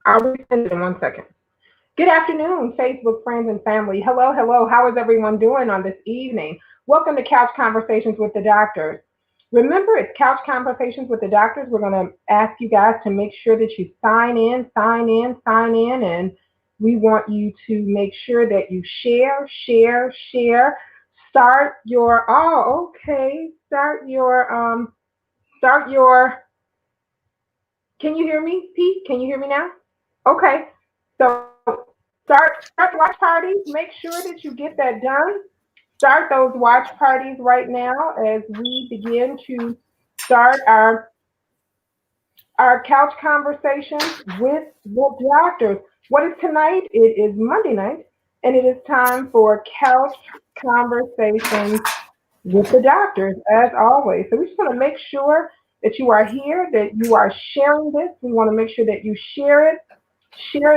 I'll resend it in 1 second. Good afternoon, Facebook friends and family. Hello, hello. How is everyone doing on this evening? Welcome to Couch Conversations with the Doctors. Remember, it's Couch Conversations with the Doctors. We're going to ask you guys to make sure that you sign in, and we want you to make sure that you share. Start your, oh, okay. Start your, can you hear me, Pete? Can you hear me now? Okay. So start watch parties. Make sure that you get that done. Start those watch parties right now as we begin to start our couch conversations with the doctors. What is tonight? It is Monday night, and it is time for couch conversations with the doctors, as always. So we just want to make sure that you are here, that you are sharing this. We want to make sure that you share it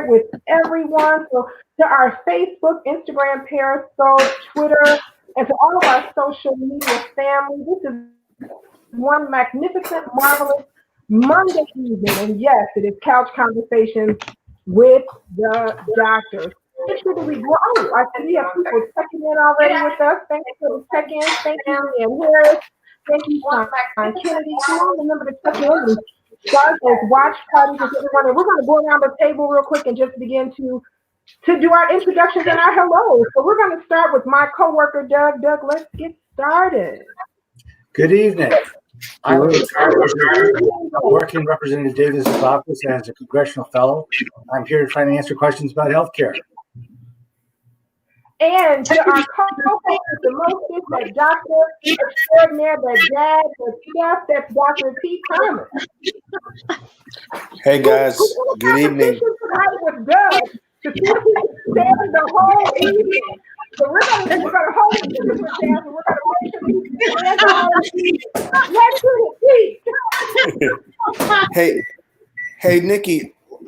with everyone. So to our Facebook, Instagram, Periscope, Twitter, and to all of our social media family, this is one magnificent, marvelous Monday evening. And yes, it is Couch Conversations with the doctors. Make sure that we go. Oh, I see we have people checking in already with us. Thank you for the check-in. Thank you, Leanne Harris. Thank you, Sean Kennedy. Come on, remember to check in and start those watch parties with everyone. And we're going to go around the table real quick and just begin to do our introductions and our hellos. So we're going to start with my coworker, Doug. Doug, let's get started. Good evening. I'm working Representative Davis' office as a congressional fellow. I'm here trying to answer questions about healthcare. And to our co-host, the most that Dr. Extraordinaire, that Dad, the Chef, that's Dr. T. Thomas. Hey guys, good evening. Tonight with Doug to see if he can stand the whole evening. So we're gonna hold it with Dad, and we're gonna make sure he stands the whole evening. Let's do it, Hey, Nikki.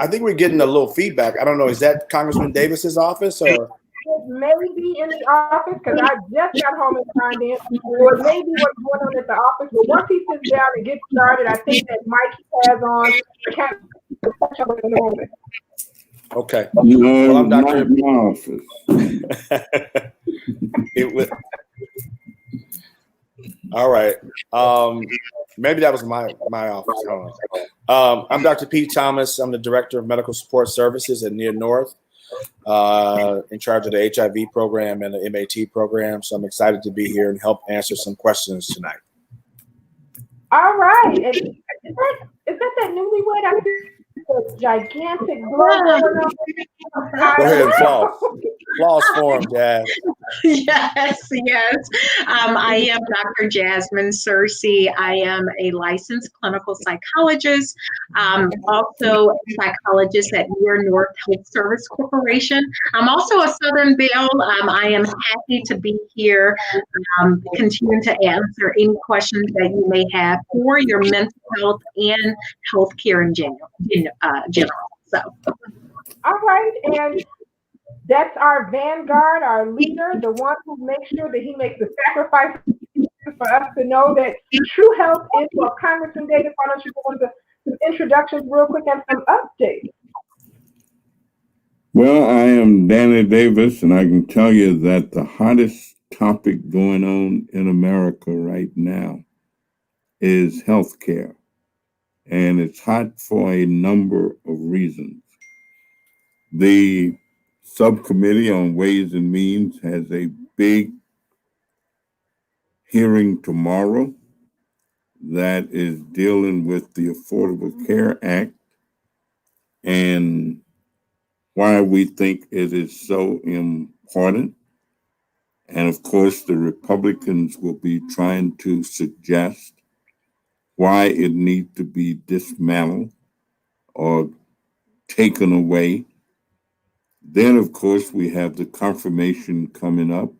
I think we're getting a little feedback. I don't know. Is that Congressman Davis's office or? It may be in the office because I just got home and signed in, or it may be what's going on at the office. But once he sits down and gets started, I think that mic he has on kind of touch up in the moment. Okay. No, well, I'm Dr. Not my office. It was. All right. Maybe that was my office. I'm Dr. Pete Thomas. I'm the Director of Medical Support Services at Near North, in charge of the HIV program and the MAT program. So I'm excited to be here and help answer some questions tonight. All right. Is that newlywed? I see a gigantic glow going on. Go ahead and floss. Floss for him, Jazz. Yes. I am Dr. Jasmine Searcy. I am a licensed clinical psychologist, also a psychologist at Near North Health Service Corporation. I'm also a Southern Belle. I am happy to be here, continue to answer any questions that you may have for your mental health and healthcare in general. So, all right, and that's our vanguard, our leader, the one who makes sure that he makes the sacrifice for us to know that true health is. Well, Congressman Davis, why don't you go into some introductions real quick and some updates? Well, I am Danny Davis, and I can tell you that the hottest topic going on in America right now is healthcare. And it's hot for a number of reasons. The Subcommittee on Ways and Means has a big hearing tomorrow that is dealing with the Affordable Care Act and why we think it is so important. And of course, the Republicans will be trying to suggest why it needs to be dismantled or taken away. Then, of course, we have the confirmation coming up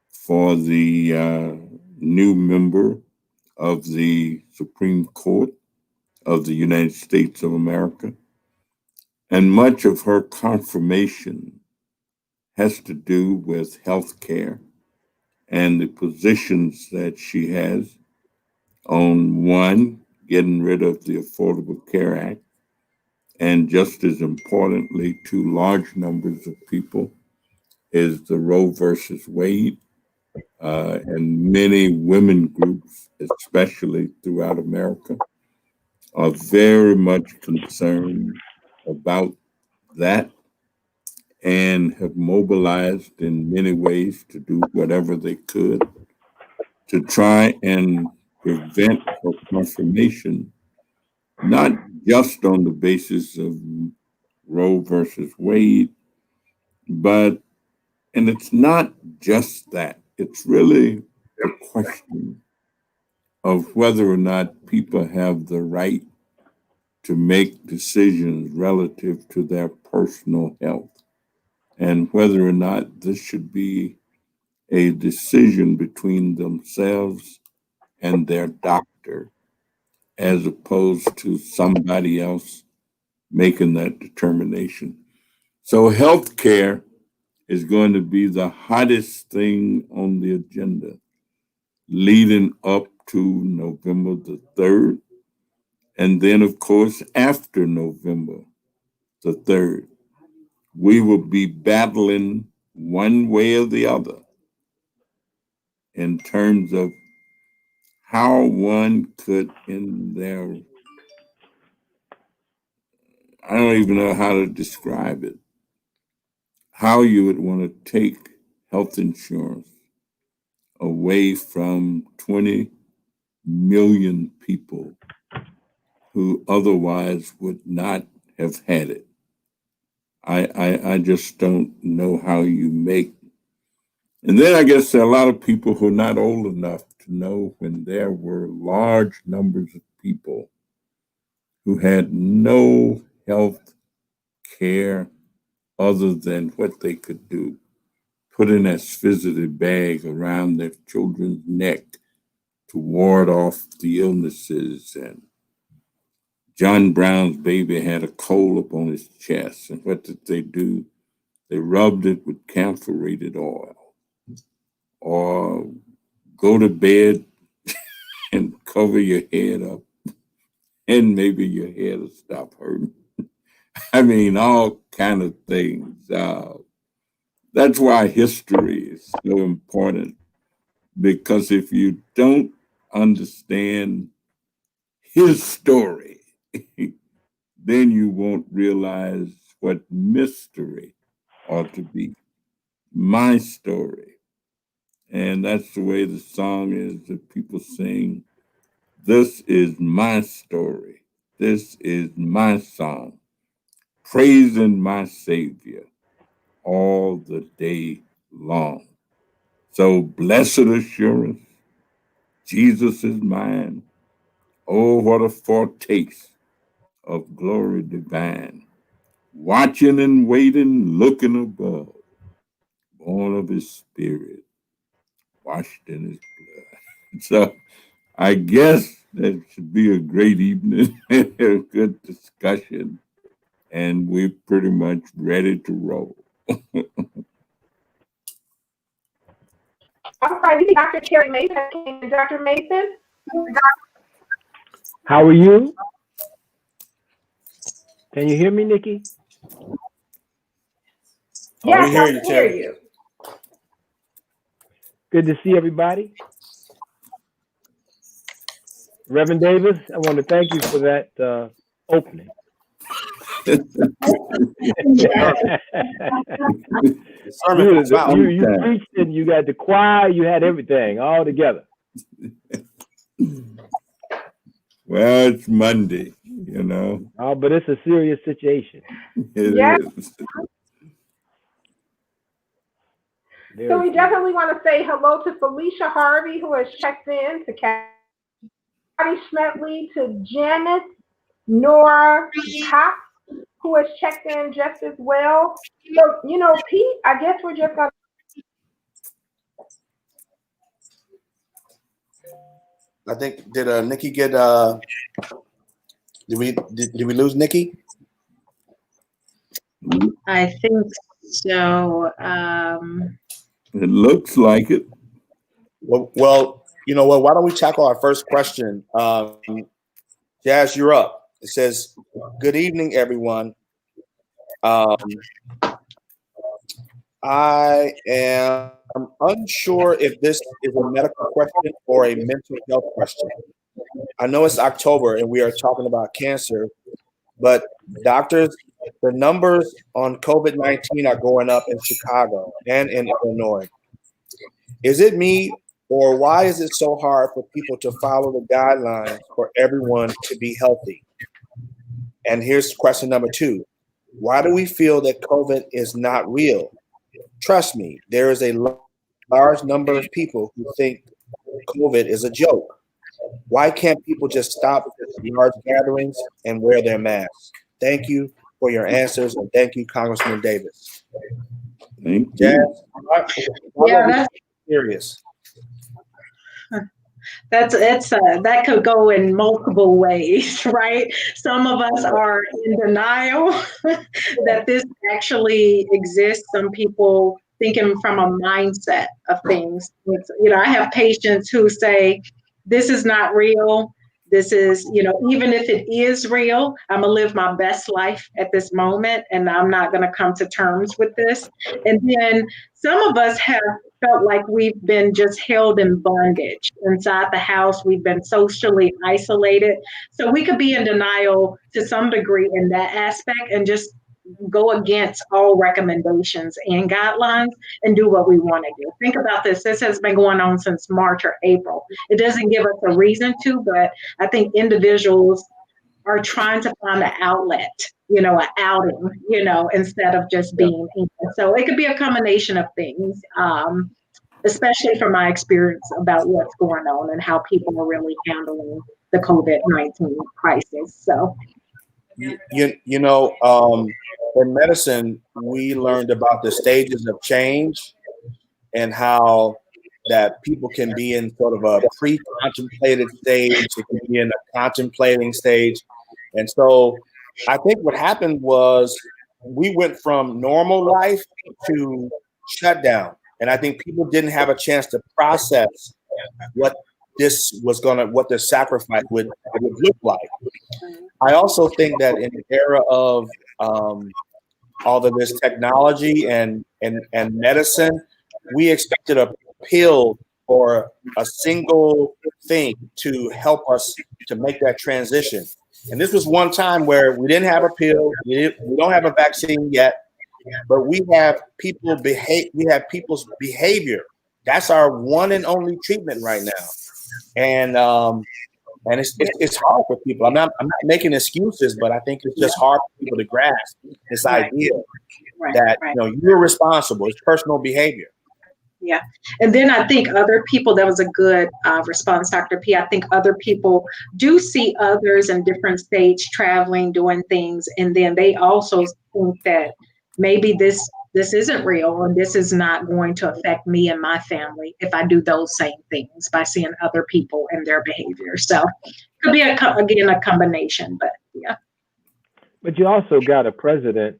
for the new member of the Supreme Court of the United States of America. And much of her confirmation has to do with health care and the positions that she has on one, getting rid of the Affordable Care Act, and just as importantly to large numbers of people, is the Roe versus Wade. And many women groups, especially throughout America, are very much concerned about that and have mobilized in many ways to do whatever they could to try and prevent her confirmation, not just on the basis of Roe versus Wade, but, and it's not just that, it's really the question of whether or not people have the right to make decisions relative to their personal health, and whether or not this should be a decision between themselves and their doctor, as opposed to somebody else making that determination. So, healthcare is going to be the hottest thing on the agenda leading up to November the 3rd. And then, of course, after November the 3rd, we will be battling one way or the other in terms of how one could, in their, I don't even know how to describe it, how you would want to take health insurance away from 20 million people who otherwise would not have had it. I just don't know how you make. And then I guess there are a lot of people who are not old enough to know when there were large numbers of people who had no health care other than what they could do. Put an asphyxia bag around their children's neck to ward off the illnesses. And John Brown's baby had a cold up on his chest. And what did they do? They rubbed it with camphorated oil, or go to bed and cover your head up, and maybe your head will stop hurting. I mean, all kind of things. That's why history is so important, because if you don't understand his story, then you won't realize what mystery ought to be. My story. And that's the way the song is that people sing. This is my story. This is my song, praising my Savior all the day long. So, blessed assurance, Jesus is mine. Oh, what a foretaste of glory divine. Watching and waiting, looking above, born of his spirit, washed in his blood. So, I guess that should be a great evening, a good discussion, and we're pretty much ready to roll. All right, we see Dr. Terry Mason. Dr. Mason? How are you? Can you hear me, Nikki? Yes, we hear I you, can hear Terry. you. Good to see everybody. Reverend Davis, I want to thank you for that opening. You preached and you got the choir, you had everything all together. Well, it's Monday, you know. Oh, but it's a serious situation. It is. So we definitely want to say hello to Felicia Harvey, who has checked in, to Patty Schmetley, to Janice Nora Cox, who has checked in just as well. So, you know, Pete, I guess we're just going to. I think, did Nikki get, did we lose Nikki? I think so. It looks like it. Well, you know what? Why don't we tackle our first question? Jazz, you're up. It says, "Good evening, everyone. Um, I am unsure if this is a medical question or a mental health question. I know it's October and we are talking about cancer, but doctors, the numbers on COVID-19 are going up in Chicago and in Illinois. Is it me, or why is it so hard for people to follow the guidelines for everyone to be healthy? And here's question number 2. Why do we feel that COVID is not real? Trust me, there is a large number of people who think COVID is a joke. Why can't people just stop large gatherings and wear their masks? Thank you for your answers, and thank you, Congressman Davis." Thank Jazz, you. Yeah, that's serious. that could go in multiple ways, right? Some of us are in denial that this actually exists. Some people thinking from a mindset of things. I have patients who say, this is not real. This is, even if it is real, I'm gonna live my best life at this moment and I'm not gonna come to terms with this. And then some of us have felt like we've been just held in bondage inside the house. We've been socially isolated. So we could be in denial to some degree in that aspect and just go against all recommendations and guidelines and do what we want to do. Think about this. This has been going on since March or April. It doesn't give us a reason to, but I think individuals are trying to find an outlet, an outing, instead of just being in. So it could be a combination of things, especially from my experience about what's going on and how people are really handling the COVID-19 crisis. So, in medicine, we learned about the stages of change and how that people can be in sort of a pre-contemplated stage, it can be in a contemplating stage. And so I think what happened was we went from normal life to shutdown. And I think people didn't have a chance to process what the sacrifice would look like. I also think that in the era of all of this technology and medicine, we expected a pill or a single thing to help us to make that transition. And this was one time where we didn't have a pill, we don't have a vaccine yet, but we have people's behavior. That's our one and only treatment right now. And it's hard for people. I'm not making excuses, but I think it's just hard for people to grasp this idea that you're responsible. It's personal behavior. Yeah. And then I think other people, that was a good response, Dr. P. I think other people do see others in different states traveling, doing things. And then they also think that maybe this isn't real and this is not going to affect me and my family if I do those same things by seeing other people and their behavior. So it could be, again, a combination, but yeah. But you also got a president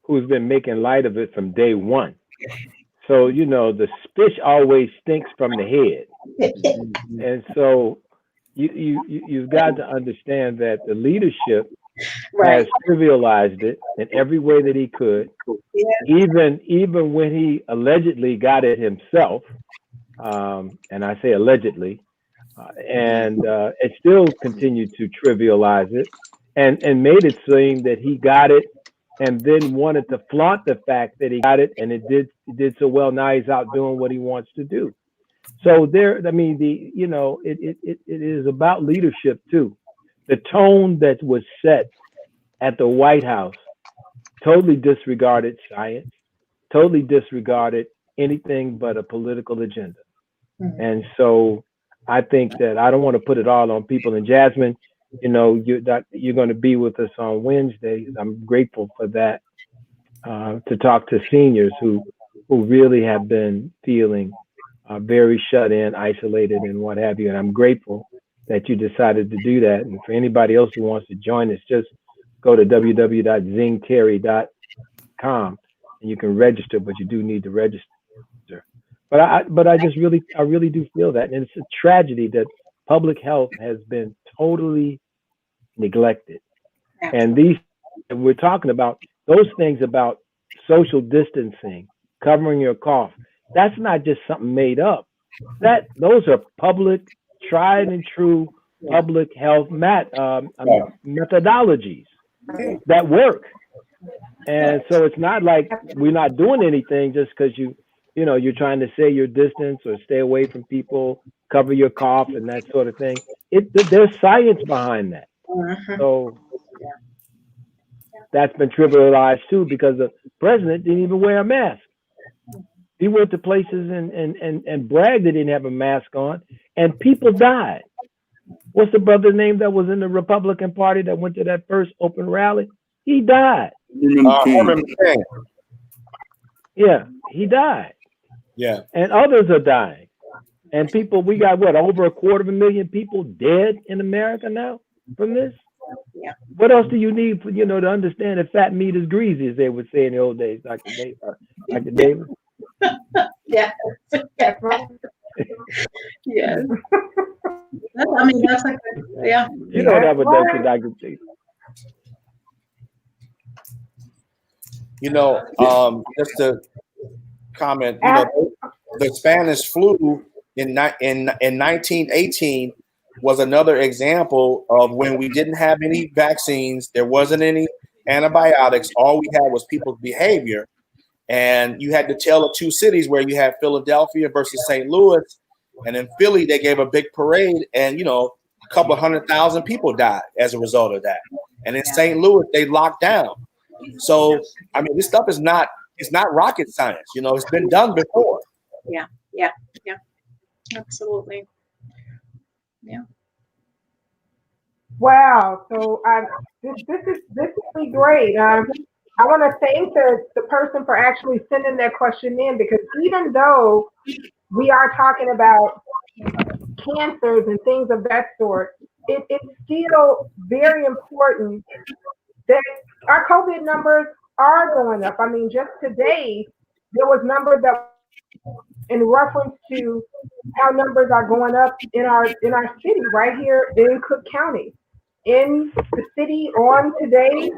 who's been making light of it from day one. So, the fish always stinks from the head. And so you've got to understand that the leadership has trivialized it in every way that he could, even when he allegedly got it himself, and I say allegedly, and it still continued to trivialize it and made it seem that he got it and then wanted to flaunt the fact that he got it and it did so well. Now he's out doing what he wants to do. So it is about leadership too. The tone that was set at the White House totally disregarded science, totally disregarded anything but a political agenda. Mm-hmm. And so I think that I don't want to put it all on people. And Jasmine, you're going to be with us on Wednesday. I'm grateful for that, to talk to seniors who really have been feeling very shut in, isolated, and what have you. And I'm grateful that you decided to do that. And for anybody else who wants to join us, just go to www.zingterry.com and you can register, but you do need to register. But I really do feel that. And it's a tragedy that public health has been totally neglected. And these, we're talking about those things about social distancing, covering your cough. That's not just something made up. Those are public, tried and true public health methodologies that work. And so it's not like we're not doing anything just because you're trying to say your distance or stay away from people, cover your cough and that sort of thing. There's science behind that. So that's been trivialized too because the president didn't even wear a mask. He went to places and bragged that he didn't have a mask on, and people died. What's the brother's name that was in the Republican Party that went to that first open rally? He died. Herman King. Yeah, he died. Yeah. And others are dying. And people, we got over 250,000 people dead in America now from this? Yeah. What else do you need for, to understand that fat meat is greasy, as they would say in the old days, Dr. Davis? Yes. Yes. I mean, that's like, yeah. You know what I would do to Dr. Davis? Just to comment, the Spanish flu in 1918 was another example of when we didn't have any vaccines. There wasn't any antibiotics. All we had was people's behavior. And you had to tell of two cities where you had Philadelphia versus St. Louis. And in Philly, they gave a big parade and, a couple of 100,000 people died as a result of that. And in St. Louis, they locked down. So, I mean, this stuff it's not rocket science. It's been done before. Yeah. Absolutely. Yeah. Wow. So this is really great. I want to thank the person for actually sending that question in, because even though we are talking about cancers and things of that sort, it's still very important that our COVID numbers are going up. I mean, just today, there was numbers that in reference to how numbers are going up in our city right here in Cook County. In the city on today,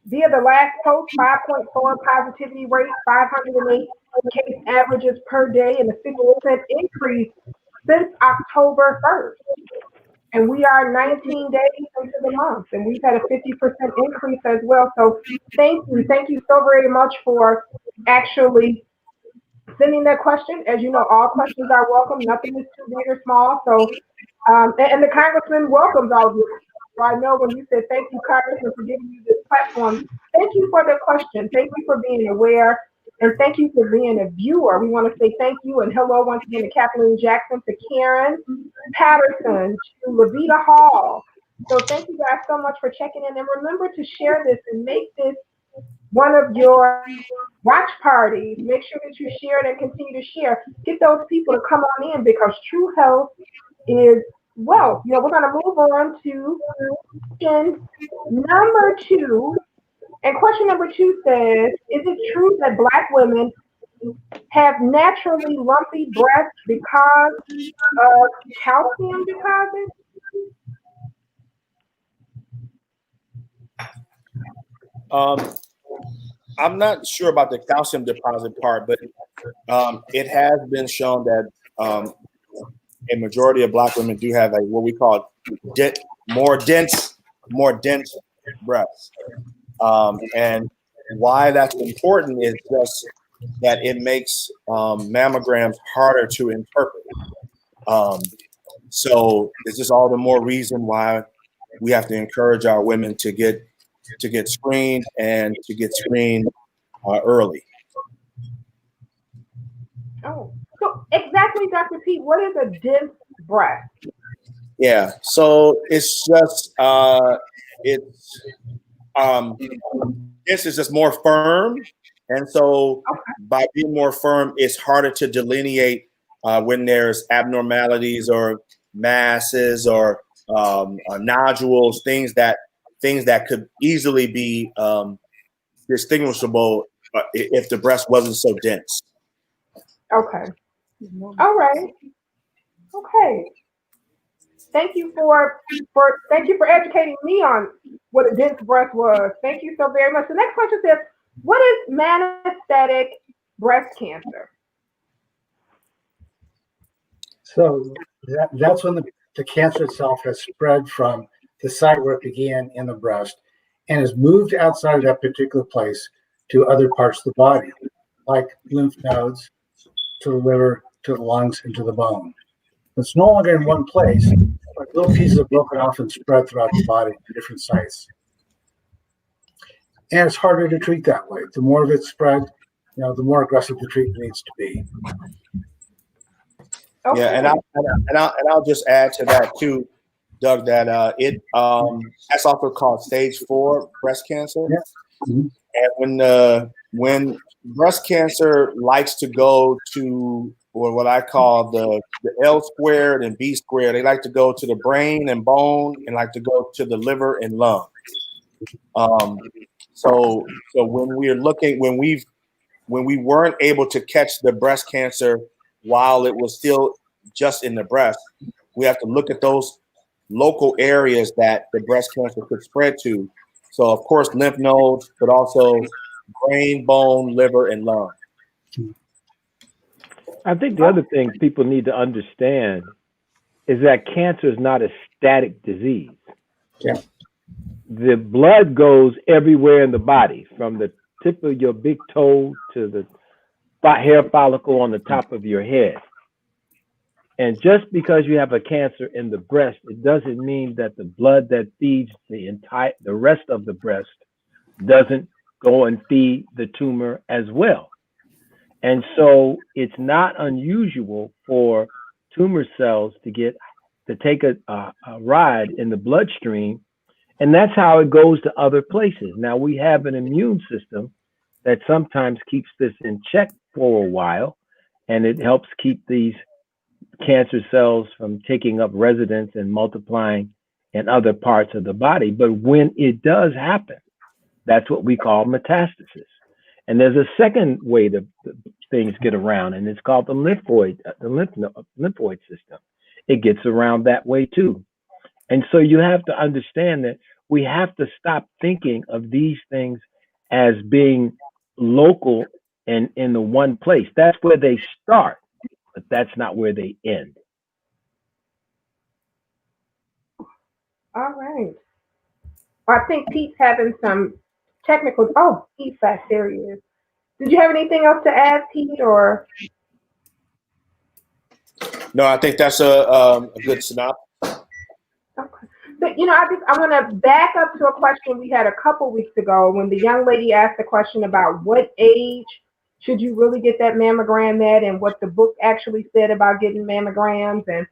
via the last post, 5.4 positivity rate, 508 case averages per day, and a 50% increase since October 1st. And we are 19 days into the month, and we've had a 50% increase as well. So thank you so very much for actually sending that question. As you know, all questions are welcome. Nothing is too big or small. So, and the Congressman welcomes all of you. So I know when you said thank you, Congressman, for giving you this platform, thank you for the question. Thank you for being aware, and thank you for being a viewer. We want to say thank you and hello once again to Kathleen Jackson, to Karen Patterson, to Levita Hall. So thank you guys so much for checking in, and remember to share this and make this one of your watch parties. Make sure that you share it and continue to share. Get those people to come on in, because true health is wealth. We're going to move on to question number 2. And question number 2 says, is it true that Black women have naturally lumpy breasts because of calcium deposits? I'm not sure about the calcium deposit part, but it has been shown that a majority of Black women do have what we call more dense breasts. And why that's important is just that it makes mammograms harder to interpret. So it's just all the more reason why we have to encourage our women to get screened and to get screened early. Oh, so exactly, Dr. Pete, what is a dense breast? Yeah, so it's just this is just more firm, and so by being more firm, it's harder to delineate when there's abnormalities or masses or nodules, things that could easily be distinguishable if the breast wasn't so dense. Okay. All right. Okay. Thank you for educating me on what a dense breast was. Thank you so very much. The next question says, what is metastatic breast cancer? So that's when the cancer itself has spread from the site where it began in the breast and has moved outside of that particular place to other parts of the body, like lymph nodes, to the liver, to the lungs, and to the bone. It's no longer in one place, but little pieces are broken off and spread throughout the body to different sites. And it's harder to treat that way. The more of it's spread, the more aggressive the treatment needs to be. Okay. Yeah, and I'll just add to that too, Doug, that that's also called stage 4 breast cancer. Yeah. Mm-hmm. And when breast cancer likes to go to, or what I call the L squared and B squared, they like to go to the brain and bone, and like to go to the liver and lung. So when we weren't able to catch the breast cancer while it was still just in the breast, we have to look at those local areas that the breast cancer could spread to. So of course, lymph nodes, but also brain, bone, liver, and lung. I think the other thing people need to understand is that cancer is not a static disease. Yeah. The blood goes everywhere in the body, from the tip of your big toe to the hair follicle on the top of your head. And just because you have a cancer in the breast, it doesn't mean that the blood that feeds the rest of the breast doesn't go and feed the tumor as well. And so it's not unusual for tumor cells to take a ride in the bloodstream, and that's how it goes to other places. Now, we have an immune system that sometimes keeps this in check for a while, and it helps keep these cancer cells from taking up residence and multiplying in other parts of the body. But when it does happen, that's what we call metastasis. And there's a second way that things get around, and it's called the lymphoid system. It gets around that way too. And so you have to understand that we have to stop thinking of these things as being local and in the one place. That's where they start, but that's not where they end. All right. I think Pete's having some technical. Oh, Pete's back. There he is. Did you have anything else to add, Pete, or? No, I think that's a good synopsis. Okay. But I want to back up to a question we had a couple weeks ago when the young lady asked the question about what age should you really get that mammogram at, and what the book actually said about getting mammograms, and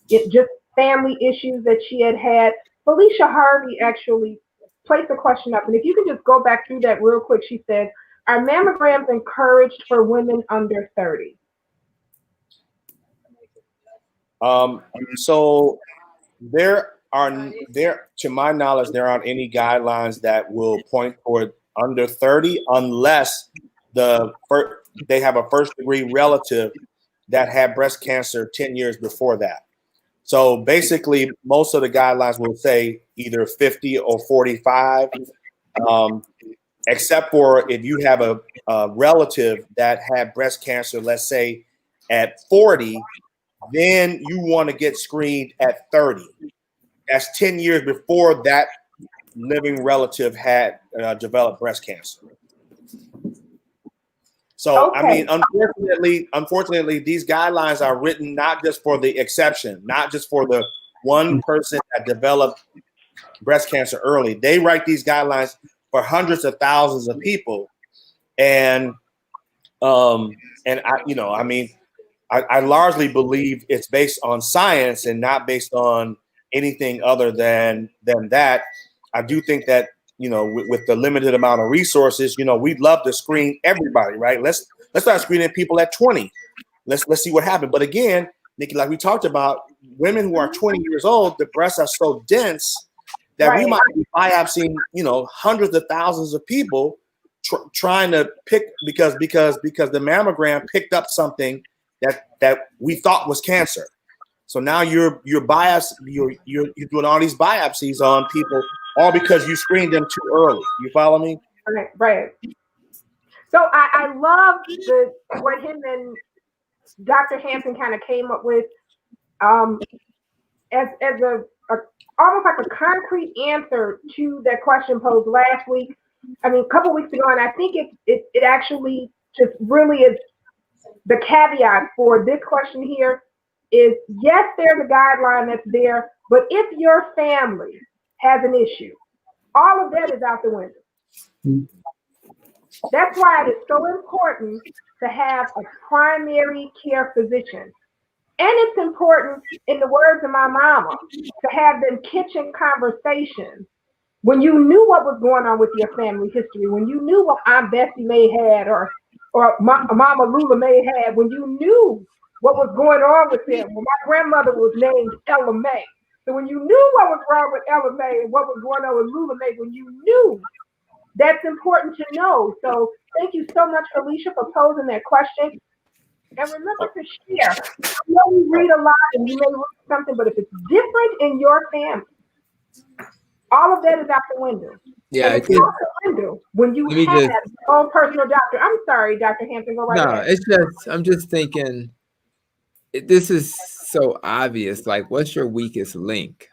just family issues that she had. Felicia Harvey actually placed a question up, and if you can just go back through that real quick, she said, are mammograms encouraged for women under 30? So to my knowledge, there aren't any guidelines that will point toward under 30 unless they have a first degree relative that had breast cancer 10 years before that. So basically, most of the guidelines will say either 50 or 45, except for if you have a relative that had breast cancer, let's say at 40, then you want to get screened at 30. That's 10 years before that living relative had developed breast cancer. So, okay. I mean, unfortunately, these guidelines are written not just for the exception, not just for the one person that developed breast cancer early. They write these guidelines for hundreds of thousands of people. And I largely believe it's based on science and not based on anything other than that. I do think that, with the limited amount of resources, we'd love to screen everybody, right? Let's start screening people at 20. Let's see what happens. But again, Nikki, like we talked about, women who are 20 years old, the breasts are so dense that we might be biopsying, hundreds of thousands of people trying to pick because the mammogram picked up something that we thought was cancer. So now you're doing all these biopsies on people, all because you screened them too early. You follow me? Right, right. So I love what him and Dr. Hampton kind of came up with as a almost like a concrete answer to that question posed last week. I mean, a couple weeks ago, and I think it actually just really is the caveat for this question here is yes, there's a guideline that's there, but if your family has an issue, all of that is out the window. That's why it is so important to have a primary care physician. And it's important, in the words of my mama, to have them kitchen conversations when you knew what was going on with your family history, when you knew what Aunt Bessie may had or Mama Lula may have, when you knew what was going on with them. When my grandmother was named Ella May. So when you knew what was wrong with Ella May and what was going on with Lula May, when you knew, that's important to know. So thank you so much, Alicia, for posing that question. And remember to share. I know we read a lot and you may read something, but if it's different in your family, all of that is out the window. Yeah, and it's out the window when you have your own personal doctor. I'm sorry, Dr. Hampton, go right ahead. It's just, I'm just thinking, this is so obvious. Like, what's your weakest link?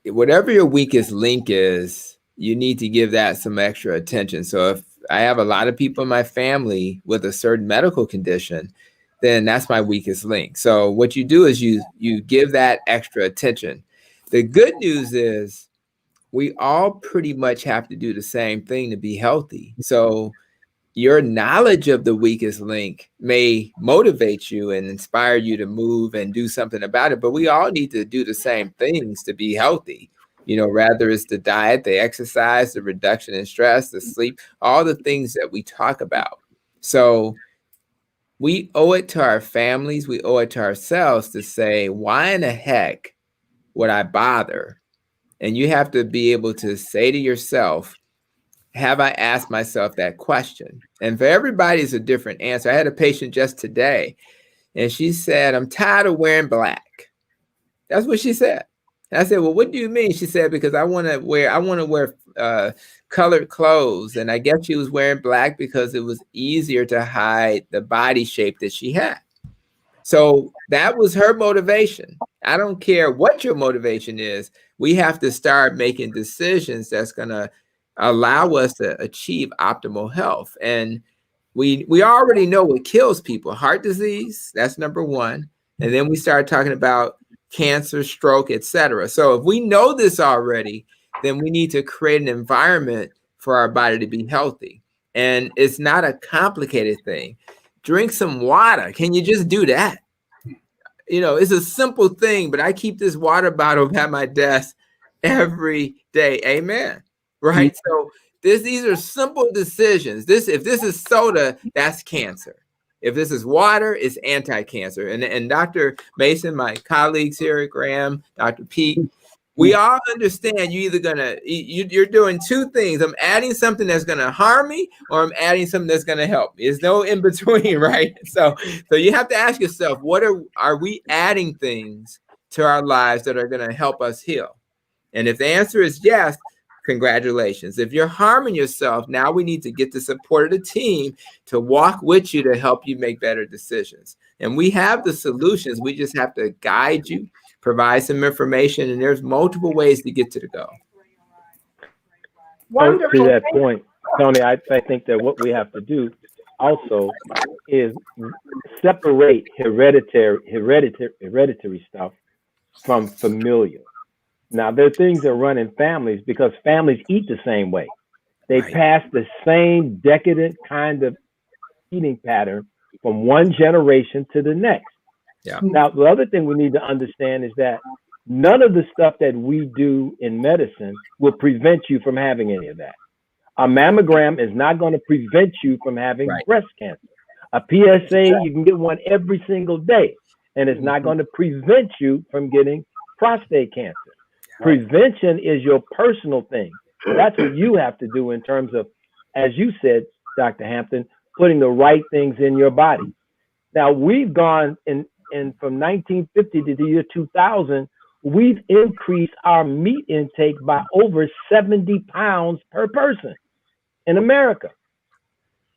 Whatever your weakest link is, you need to give that some extra attention. So if I have a lot of people in my family with a certain medical condition, then that's my weakest link. So what you do is you give that extra attention. The good news is we all pretty much have to do the same thing to be healthy. So your knowledge of the weakest link may motivate you and inspire you to move and do something about it, but we all need to do the same things to be healthy. You know, rather it's the diet, the exercise, the reduction in stress, the sleep, all the things that we talk about. So we owe it to our families, we owe it to ourselves to say, why in the heck would I bother? And you have to be able to say to yourself, have I asked myself that question? And for everybody, it's a different answer. I had a patient just today, and she said, I'm tired of wearing black. That's what she said. And I said, well, what do you mean? She said, because I want to wear colored clothes. And I guess she was wearing black because it was easier to hide the body shape that she had. So that was her motivation. I don't care what your motivation is. We have to start making decisions that's going to allow us to achieve optimal health. And we already know what kills people. Heart disease, that's number one. And then we start talking about cancer, stroke, etc. So if we know this already, then we need to create an environment for our body to be healthy. And it's not a complicated thing. Drink some water. Can you just do that? You know, it's a simple thing, but I keep this water bottle at my desk every day. Amen. Right? So these are simple decisions. If this is soda, that's cancer. If this is water, it's anti-cancer. And Dr. Mason, my colleagues here at Graham, Dr. Pete, we all understand you're doing two things. I'm adding something that's gonna harm me, or I'm adding something that's gonna help me. There's no in between, right? So you have to ask yourself, what are we adding things to our lives that are gonna help us heal? And if the answer is yes, congratulations. If you're harming yourself, now we need to get the support of the team to walk with you to help you make better decisions. And we have the solutions. We just have to guide you, provide some information, and there's multiple ways to get to the goal. Wonderful. To that point, Tony, I think that what we have to do also is separate hereditary stuff from familial. Now, there are things that run in families because families eat the same way. They pass the same decadent kind of eating pattern from one generation to the next. Yeah. Now, the other thing we need to understand is that none of the stuff that we do in medicine will prevent you from having any of that. A mammogram is not going to prevent you from having breast cancer. A PSA, you can get one every single day, and it's not going to prevent you from getting prostate cancer. Prevention is your personal thing. That's what you have to do in terms of, as you said, Dr. Hampton, putting the right things in your body. Now, we've gone and from 1950 to the year 2000, we've increased our meat intake by over 70 pounds per person in America.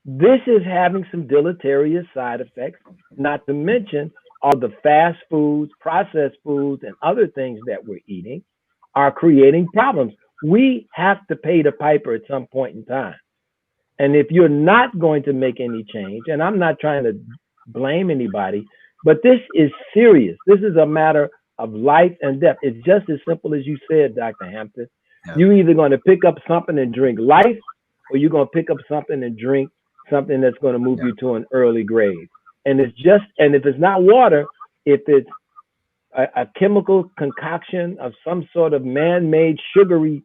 This is having some deleterious side effects, not to mention all the fast foods, processed foods, and other things that we're eating are creating problems. We have to pay the piper at some point in time. And if you're not going to make any change, and I'm not trying to blame anybody, but this is serious. This is a matter of life and death. It's just as simple as you said, Dr. Hampton. Yeah. You're either going to pick up something and drink life, or you're going to pick up something and drink something that's going to move you to an early grave. And it's just, and if it's not water, if it's a chemical concoction of some sort of man-made sugary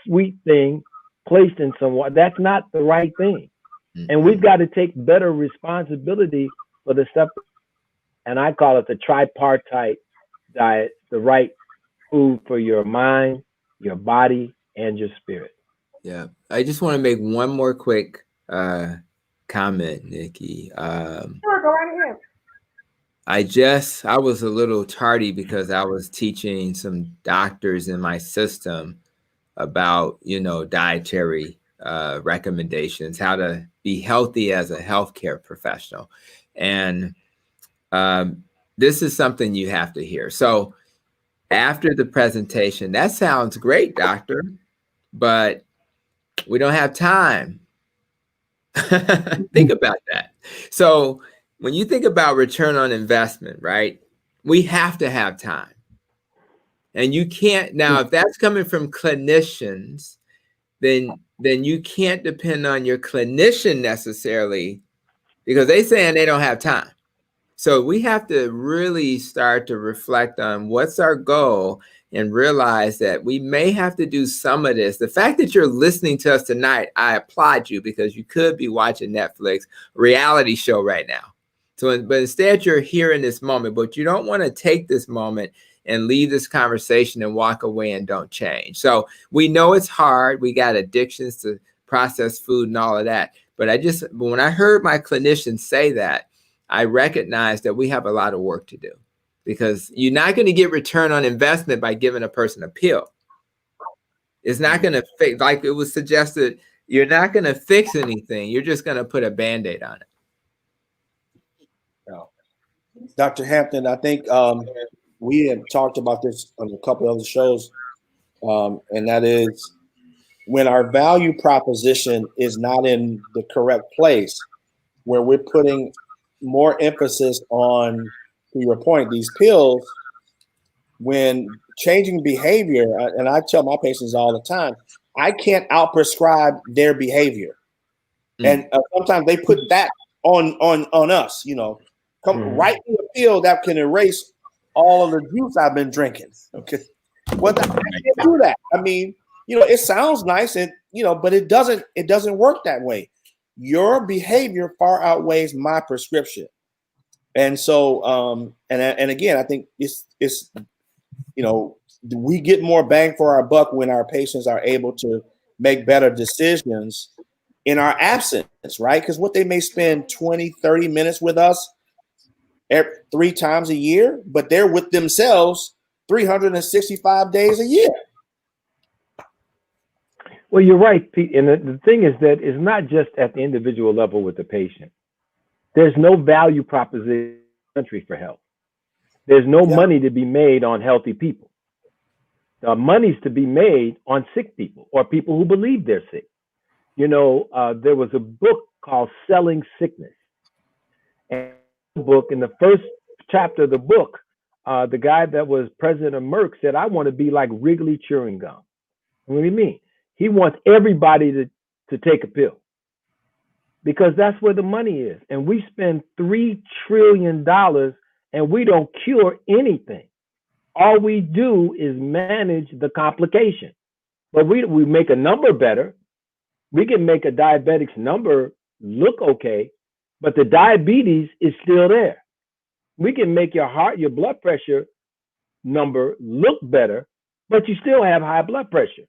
sweet thing placed in some water, that's not the right thing. And we've got to take better responsibility for the stuff, and I call it the tripartite diet, the right food for your mind, your body, and your spirit. Yeah, I just want to make one more quick comment, Nikki. Sure, go right ahead. I was a little tardy because I was teaching some doctors in my system about, dietary recommendations, how to be healthy as a healthcare professional. And this is something you have to hear. So after the presentation, that sounds great, doctor, but we don't have time. Think about that. So when you think about return on investment, right, we have to have time. And you can't, now, if that's coming from clinicians, then you can't depend on your clinician necessarily, because they're saying they don't have time. So we have to really start to reflect on what's our goal and realize that we may have to do some of this. The fact that you're listening to us tonight, I applaud you, because you could be watching Netflix reality show right now. But instead you're here in this moment, but you don't want to take this moment and leave this conversation and walk away and don't change. So we know it's hard. We got addictions to processed food and all of that. But when I heard my clinician say that, I recognize that we have a lot of work to do, because you're not going to get return on investment by giving a person a pill. It's not going to fix, like it was suggested, you're not going to fix anything. You're just going to put a Band-Aid on it. Dr. Hampton, I think we have talked about this on a couple of other shows, and that is when our value proposition is not in the correct place, where we're putting more emphasis on, to your point, these pills, when changing behavior, and I tell my patients all the time, I can't out-prescribe their behavior. And sometimes they put that on us, write me a pill that can erase all of the juice I've been drinking. Okay. Well, I can't do that. I mean, it sounds nice, and but it doesn't work that way. Your behavior far outweighs my prescription. And so, and again, I think it's we get more bang for our buck when our patients are able to make better decisions in our absence, right? Because what they may spend 20, 30 minutes with us 3 times a year, but they're with themselves 365 days a year. Well, you're right, Pete. And the thing is that it's not just at the individual level with the patient. There's no value proposition in the country for health. There's no money to be made on healthy people. The money's to be made on sick people or people who believe they're sick. There was a book called Selling Sickness. And the book, in the first chapter of the book, the guy that was president of Merck said, I want to be like Wrigley chewing gum. What do you mean? He wants everybody to take a pill, because that's where the money is. And we spend $3 trillion and we don't cure anything. All we do is manage the complication. But we make a number better. We can make a diabetic's number look okay, but the diabetes is still there. We can make your heart, your blood pressure number look better, but you still have high blood pressure.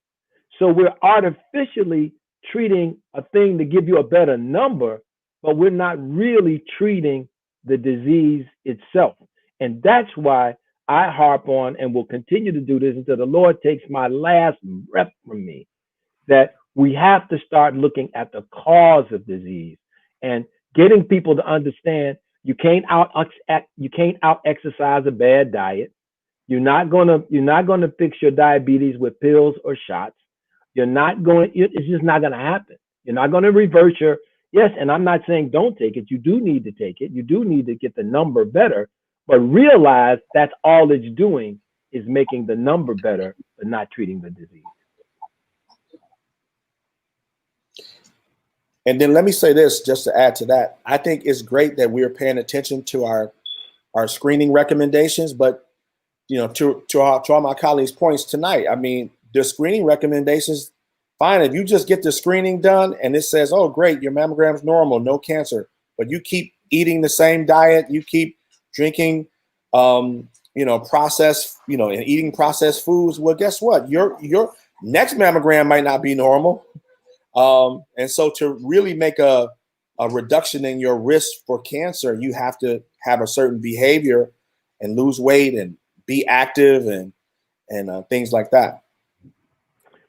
So we're artificially treating a thing to give you a better number, but we're not really treating the disease itself. And that's why I harp on and will continue to do this until the Lord takes my last breath from me, that we have to start looking at the cause of disease and getting people to understand you can't out exercise a bad diet. You're not gonna fix your diabetes with pills or shots. It's just not gonna happen. You're not gonna reverse your, yes, and I'm not saying don't take it. You do need to take it. You do need to get the number better, but realize that's all it's doing is making the number better, but not treating the disease. And then let me say this, just to add to that. I think it's great that we're paying attention to our screening recommendations, but to all my colleagues' points tonight, I mean, the screening recommendations, fine. If you just get the screening done and it says, oh, great, your mammogram's normal, no cancer, but you keep eating the same diet, you keep drinking, processed, and eating processed foods, well, guess what? Your next mammogram might not be normal. And so to really make a reduction in your risk for cancer, you have to have a certain behavior and lose weight and be active and things like that.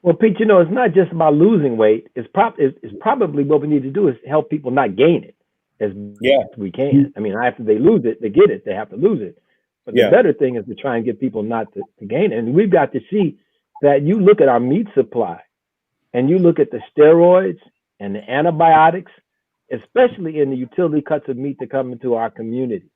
Well, Pete, it's not just about losing weight. It's probably what we need to do is help people not gain it as best we can. I mean, after they lose it, they get it, they have to lose it. But the better thing is to try and get people not to gain it. And we've got to see that you look at our meat supply and you look at the steroids and the antibiotics, especially in the utility cuts of meat that come into our community.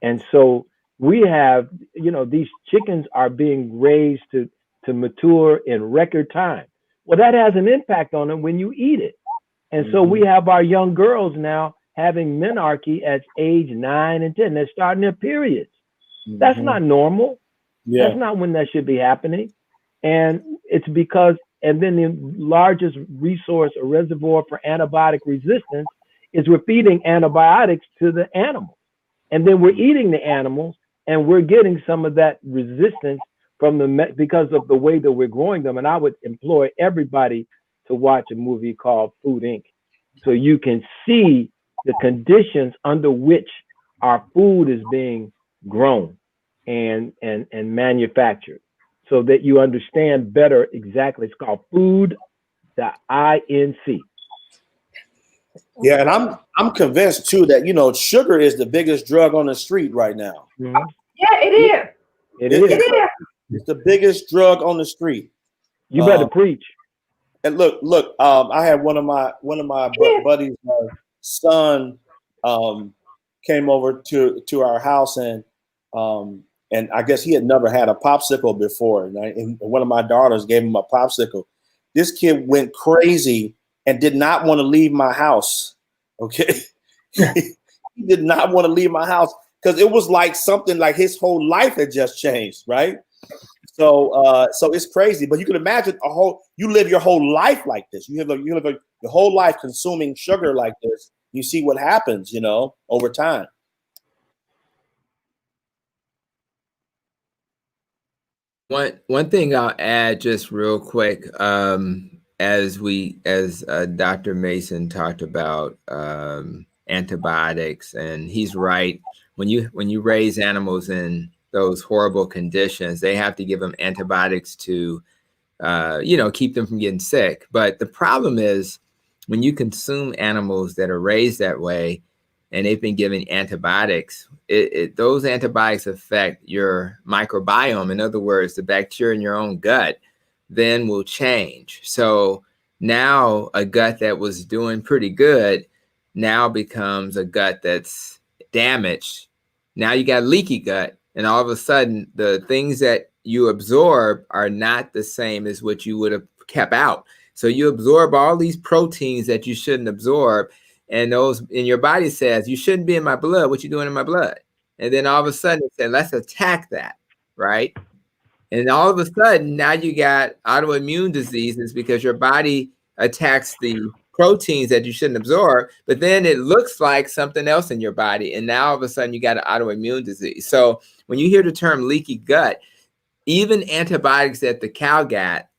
And so we have, these chickens are being raised to mature in record time. Well, that has an impact on them when you eat it. And so we have our young girls now having menarche at age 9 and 10. They're starting their periods. That's not normal. That's not when that should be happening. And it's because, and then the largest resource or reservoir for antibiotic resistance is we're feeding antibiotics to the animals. And then we're eating the animals and we're getting some of that resistance from because of the way that we're growing them. And I would implore everybody to watch a movie called Food Inc. so you can see the conditions under which our food is being grown and manufactured, so that you understand better exactly. It's called Food, the INC. Yeah, and I'm convinced too that sugar is the biggest drug on the street right now. Yeah, it is. It is. It's the biggest drug on the street. You better preach. And look. I had one of my buddies' son came over to our house, and I guess he had never had a popsicle before. And one of my daughters gave him a popsicle. This kid went crazy and did not want to leave my house. Okay, he did not want to leave my house because it was like something like his whole life had just changed, right? So it's crazy, but you can imagine you live your whole life like this. You live your whole life consuming sugar like this. You see what happens, over time. One thing I'll add just real quick, as Dr. Mason talked about antibiotics, and he's right. When you raise animals in those horrible conditions, they have to give them antibiotics to, keep them from getting sick. But the problem is when you consume animals that are raised that way and they've been given antibiotics, those antibiotics affect your microbiome. In other words, the bacteria in your own gut then will change. So now a gut that was doing pretty good now becomes a gut that's damaged. Now you got leaky gut. And all of a sudden, the things that you absorb are not the same as what you would have kept out. So you absorb all these proteins that you shouldn't absorb. And your body says, you shouldn't be in my blood. What you doing in my blood? And then all of a sudden it said, let's attack that, right? And all of a sudden, now you got autoimmune diseases because your body attacks the proteins that you shouldn't absorb, but then it looks like something else in your body. And now all of a sudden you got an autoimmune disease. So when you hear the term leaky gut, even antibiotics that the cow got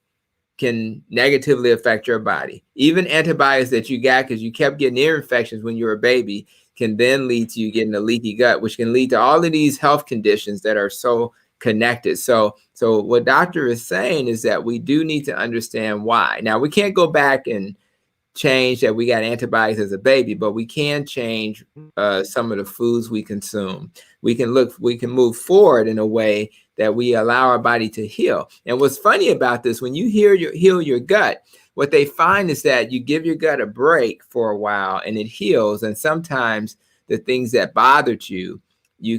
can negatively affect your body. Even antibiotics that you got because you kept getting ear infections when you were a baby can then lead to you getting a leaky gut, which can lead to all of these health conditions that are so connected. So what doctor is saying is that we do need to understand why. Now, we can't go back and change that we got antibiotics as a baby, but we can change some of the foods we consume. We can move forward in a way that we allow our body to heal. And what's funny about this, when you heal your gut, what they find is that you give your gut a break for a while and it heals. And sometimes the things that bothered you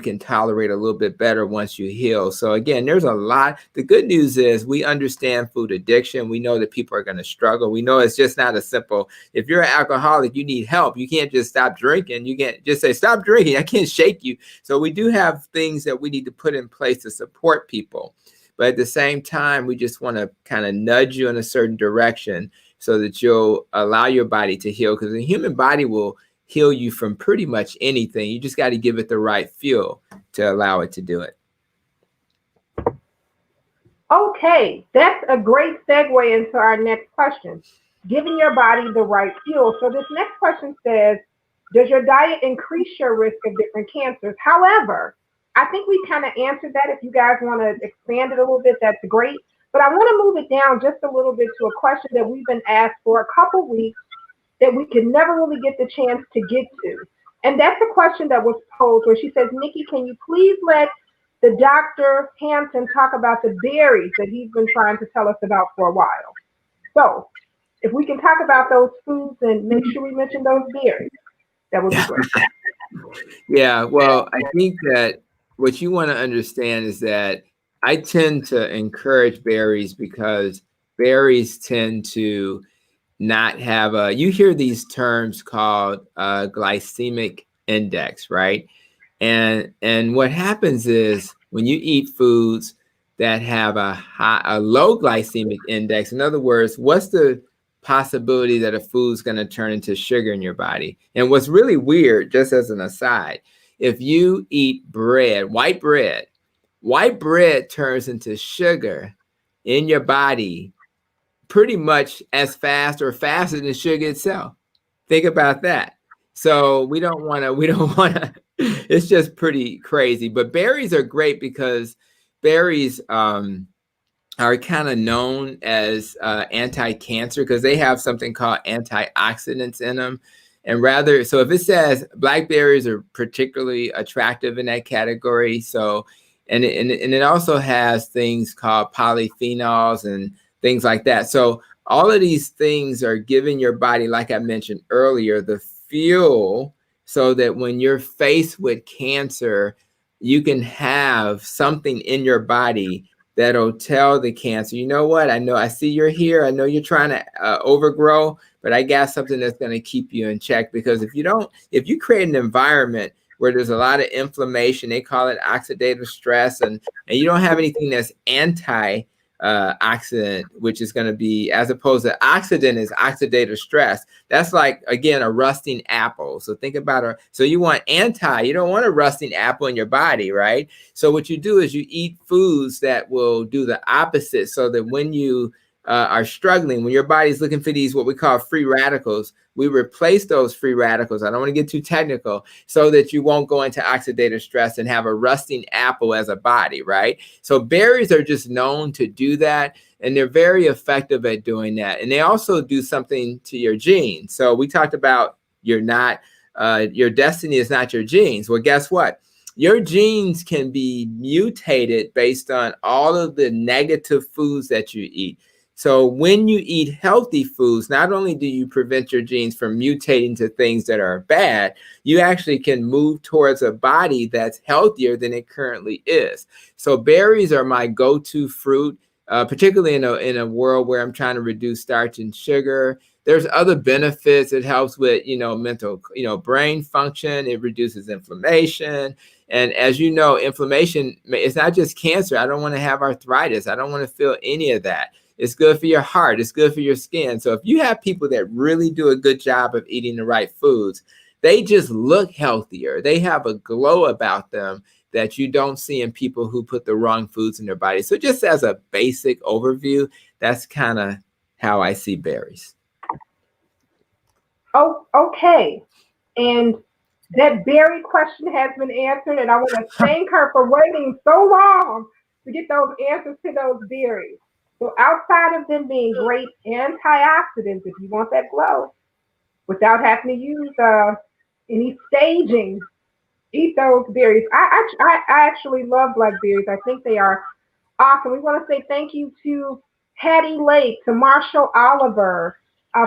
can tolerate a little bit better once you heal. So again, there's a lot. The good news is we understand food addiction. We know that people are going to struggle. We know it's just not a simple, if you're an alcoholic, you need help. You can't just stop drinking. You can't just say, stop drinking. I can't shake you. So we do have things that we need to put in place to support people. But at the same time, we just want to kind of nudge you in a certain direction so that you'll allow your body to heal, because the human body will heal you from pretty much anything. You just got to give it the right fuel to allow it to do it. Okay, that's a great segue into our next question. Giving your body the right fuel. So this next question says, does your diet increase your risk of different cancers? However, I think we kind of answered that. If you guys want to expand it a little bit, that's great. But I want to move it down just a little bit to a question that we've been asked for a couple weeks that we could never really get the chance to get to. And that's a question that was posed where she says, Nikki, can you please let the Dr. Hampton talk about the berries that he's been trying to tell us about for a while? So if we can talk about those foods and make sure we mention those berries, that would be great. Yeah, well, I think that what you want to understand is that I tend to encourage berries because berries tend to not have you hear these terms called glycemic index, right? And what happens is when you eat foods that have a low glycemic index, in other words, what's the possibility that a food's going to turn into sugar in your body? And what's really weird, just as an aside, if you eat white bread turns into sugar in your body pretty much as fast or faster than sugar itself. Think about that. So we don't want to, it's just pretty crazy. But berries are great because berries are kind of known as anti-cancer because they have something called antioxidants in them. And so if it says blackberries are particularly attractive in that category. So, and it also has things called polyphenols and things like that. So all of these things are giving your body, like I mentioned earlier, the fuel so that when you're faced with cancer, you can have something in your body that'll tell the cancer, you know what, I see you're here. I know you're trying to overgrow, but I got something that's going to keep you in check. Because if you create an environment where there's a lot of inflammation, they call it oxidative stress, and you don't have anything that's oxidant, which is going to be, as opposed to oxidant is oxidative stress. That's like, again, a rusting apple. So think about so you want you don't want a rusting apple in your body, right? So what you do is you eat foods that will do the opposite, so that when you are struggling, when your body's looking for these, what we call free radicals, we replace those free radicals. I don't want to get too technical, so that you won't go into oxidative stress and have a rusting apple as a body, right? So berries are just known to do that, and they're very effective at doing that. And they also do something to your genes. So we talked about your destiny is not your genes. Well, guess what? Your genes can be mutated based on all of the negative foods that you eat. So when you eat healthy foods, not only do you prevent your genes from mutating to things that are bad, you actually can move towards a body that's healthier than it currently is. So berries are my go-to fruit, particularly in a world where I'm trying to reduce starch and sugar. There's other benefits. It helps with, mental, brain function. It reduces inflammation. And as you know, inflammation, it's not just cancer. I don't want to have arthritis. I don't want to feel any of that. It's good for your heart. It's good for your skin. So if you have people that really do a good job of eating the right foods, they just look healthier. They have a glow about them that you don't see in people who put the wrong foods in their body. So just as a basic overview, that's kind of how I see berries. Oh, okay. And that berry question has been answered, and I want to thank her for waiting so long to get those answers to those berries. So outside of them being great antioxidants, if you want that glow, without having to use any staging, eat those berries. I actually love blackberries. I think they are awesome. We want to say thank you to Hattie Lake, to Marshall Oliver,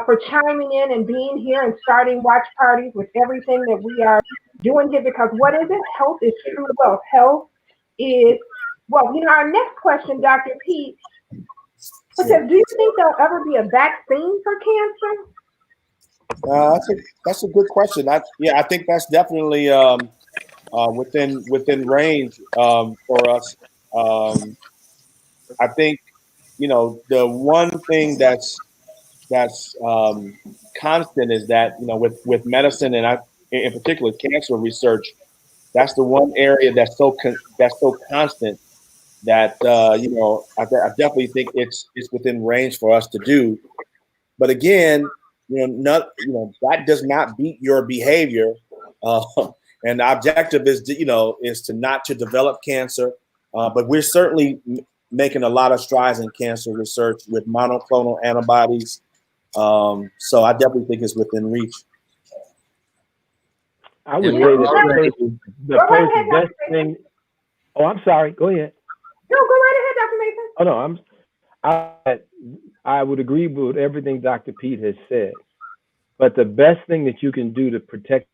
for chiming in and being here and starting watch parties with everything that we are doing here. Because what is it? Health is true wealth. Health is well. Our next question, Dr. Pete, says, do you think there'll ever be a vaccine for cancer? That's a good question. I think that's definitely within range for us. I think the one thing that's constant is that with medicine and in particular cancer research, that's the one area that's so constant that I definitely think it's within range for us to do. But again, that does not beat your behavior, and the objective is to not to develop cancer. But we're certainly making a lot of strides in cancer research with monoclonal antibodies. So I definitely think it's within reach. I would say that the first best thing. Oh, I'm sorry. Go ahead. No, go right ahead, Dr. Mason. Oh no, I would agree with everything Dr. Pete has said. But the best thing that you can do to protect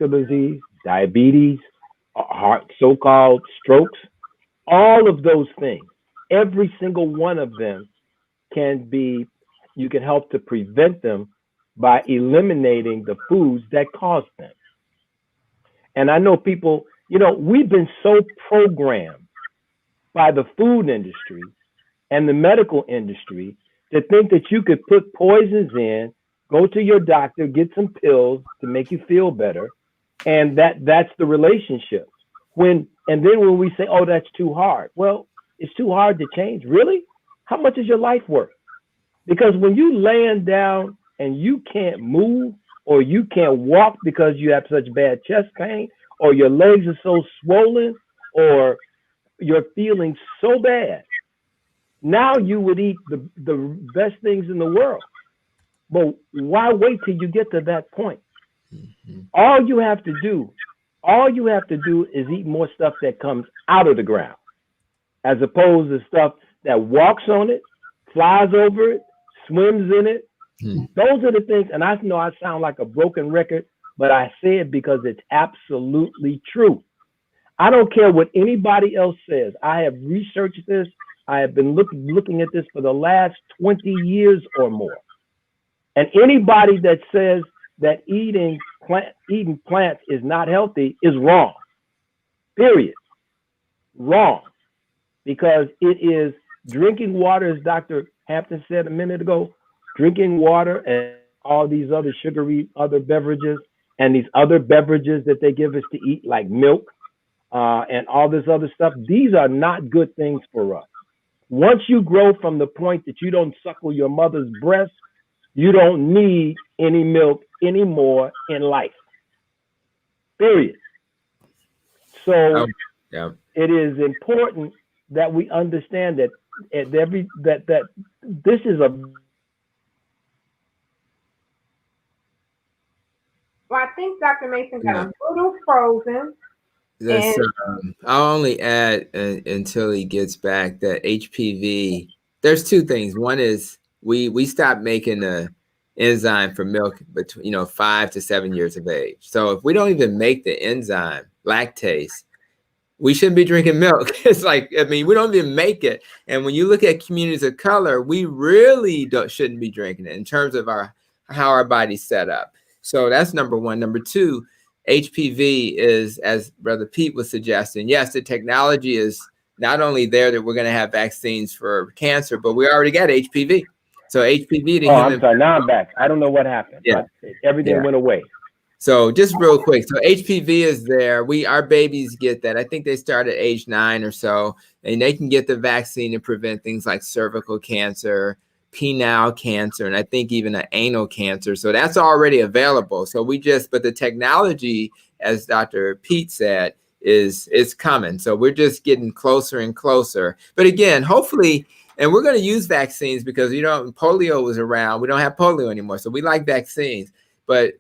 disease, diabetes, heart, so-called strokes, all of those things, every single one of them you can help to prevent them by eliminating the foods that cause them. And I know people, we've been so programmed by the food industry and the medical industry to think that you could put poisons in, go to your doctor, get some pills to make you feel better, and that's the relationship. And then when we say, oh, that's too hard. Well, it's too hard to change. Really? How much is your life worth? Because when you laying down and you can't move or you can't walk because you have such bad chest pain or your legs are so swollen or you're feeling so bad, now you would eat the best things in the world. But why wait till you get to that point? Mm-hmm. All you have to do is eat more stuff that comes out of the ground, as opposed to stuff that walks on it, flies over it, swims in it. Those are the things, and I know I sound like a broken record, but I say it because it's absolutely true. I don't care what anybody else says. I have researched this. I have been looking at this for the last 20 years or more. And anybody that says that eating plants is not healthy is wrong. Period. Wrong. Because it is drinking water, as Dr. Hampton said a minute ago, drinking water and all these other sugary other beverages and these other beverages that they give us to eat, like milk and all this other stuff. These are not good things for us. Once you grow from the point that you don't suckle your mother's breast, you don't need any milk anymore in life. Period. So it is important that we understand that that this is a. Well, I think Dr. Mason got a little frozen. I'll only add until he gets back that HPV. There's two things. One is we stopped making the enzyme for milk between 5 to 7 years of age. So if we don't even make the enzyme lactase, we shouldn't be drinking milk. It's like, we don't even make it. And when you look at communities of color, we really shouldn't be drinking it in terms of how our body's set up. So that's number one. Number two, HPV is, as Brother Pete was suggesting, yes, the technology is not only there that we're going to have vaccines for cancer, but we already got HPV. So HPV. I'm sorry. Now I'm back. I don't know what happened. Yeah. Everything went away. So just real quick. So HPV is there. Our babies get that. I think they start at age 9 or so, and they can get the vaccine to prevent things like cervical cancer, penile cancer, and I think even an anal cancer. So that's already available. So but the technology, as Dr. Pete said, is coming. So we're just getting closer and closer. But again, hopefully, and we're going to use vaccines because, polio was around. We don't have polio anymore. So we like vaccines. But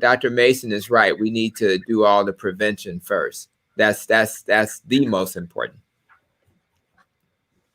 Dr. Mason is right. We need to do all the prevention first. That's the most important.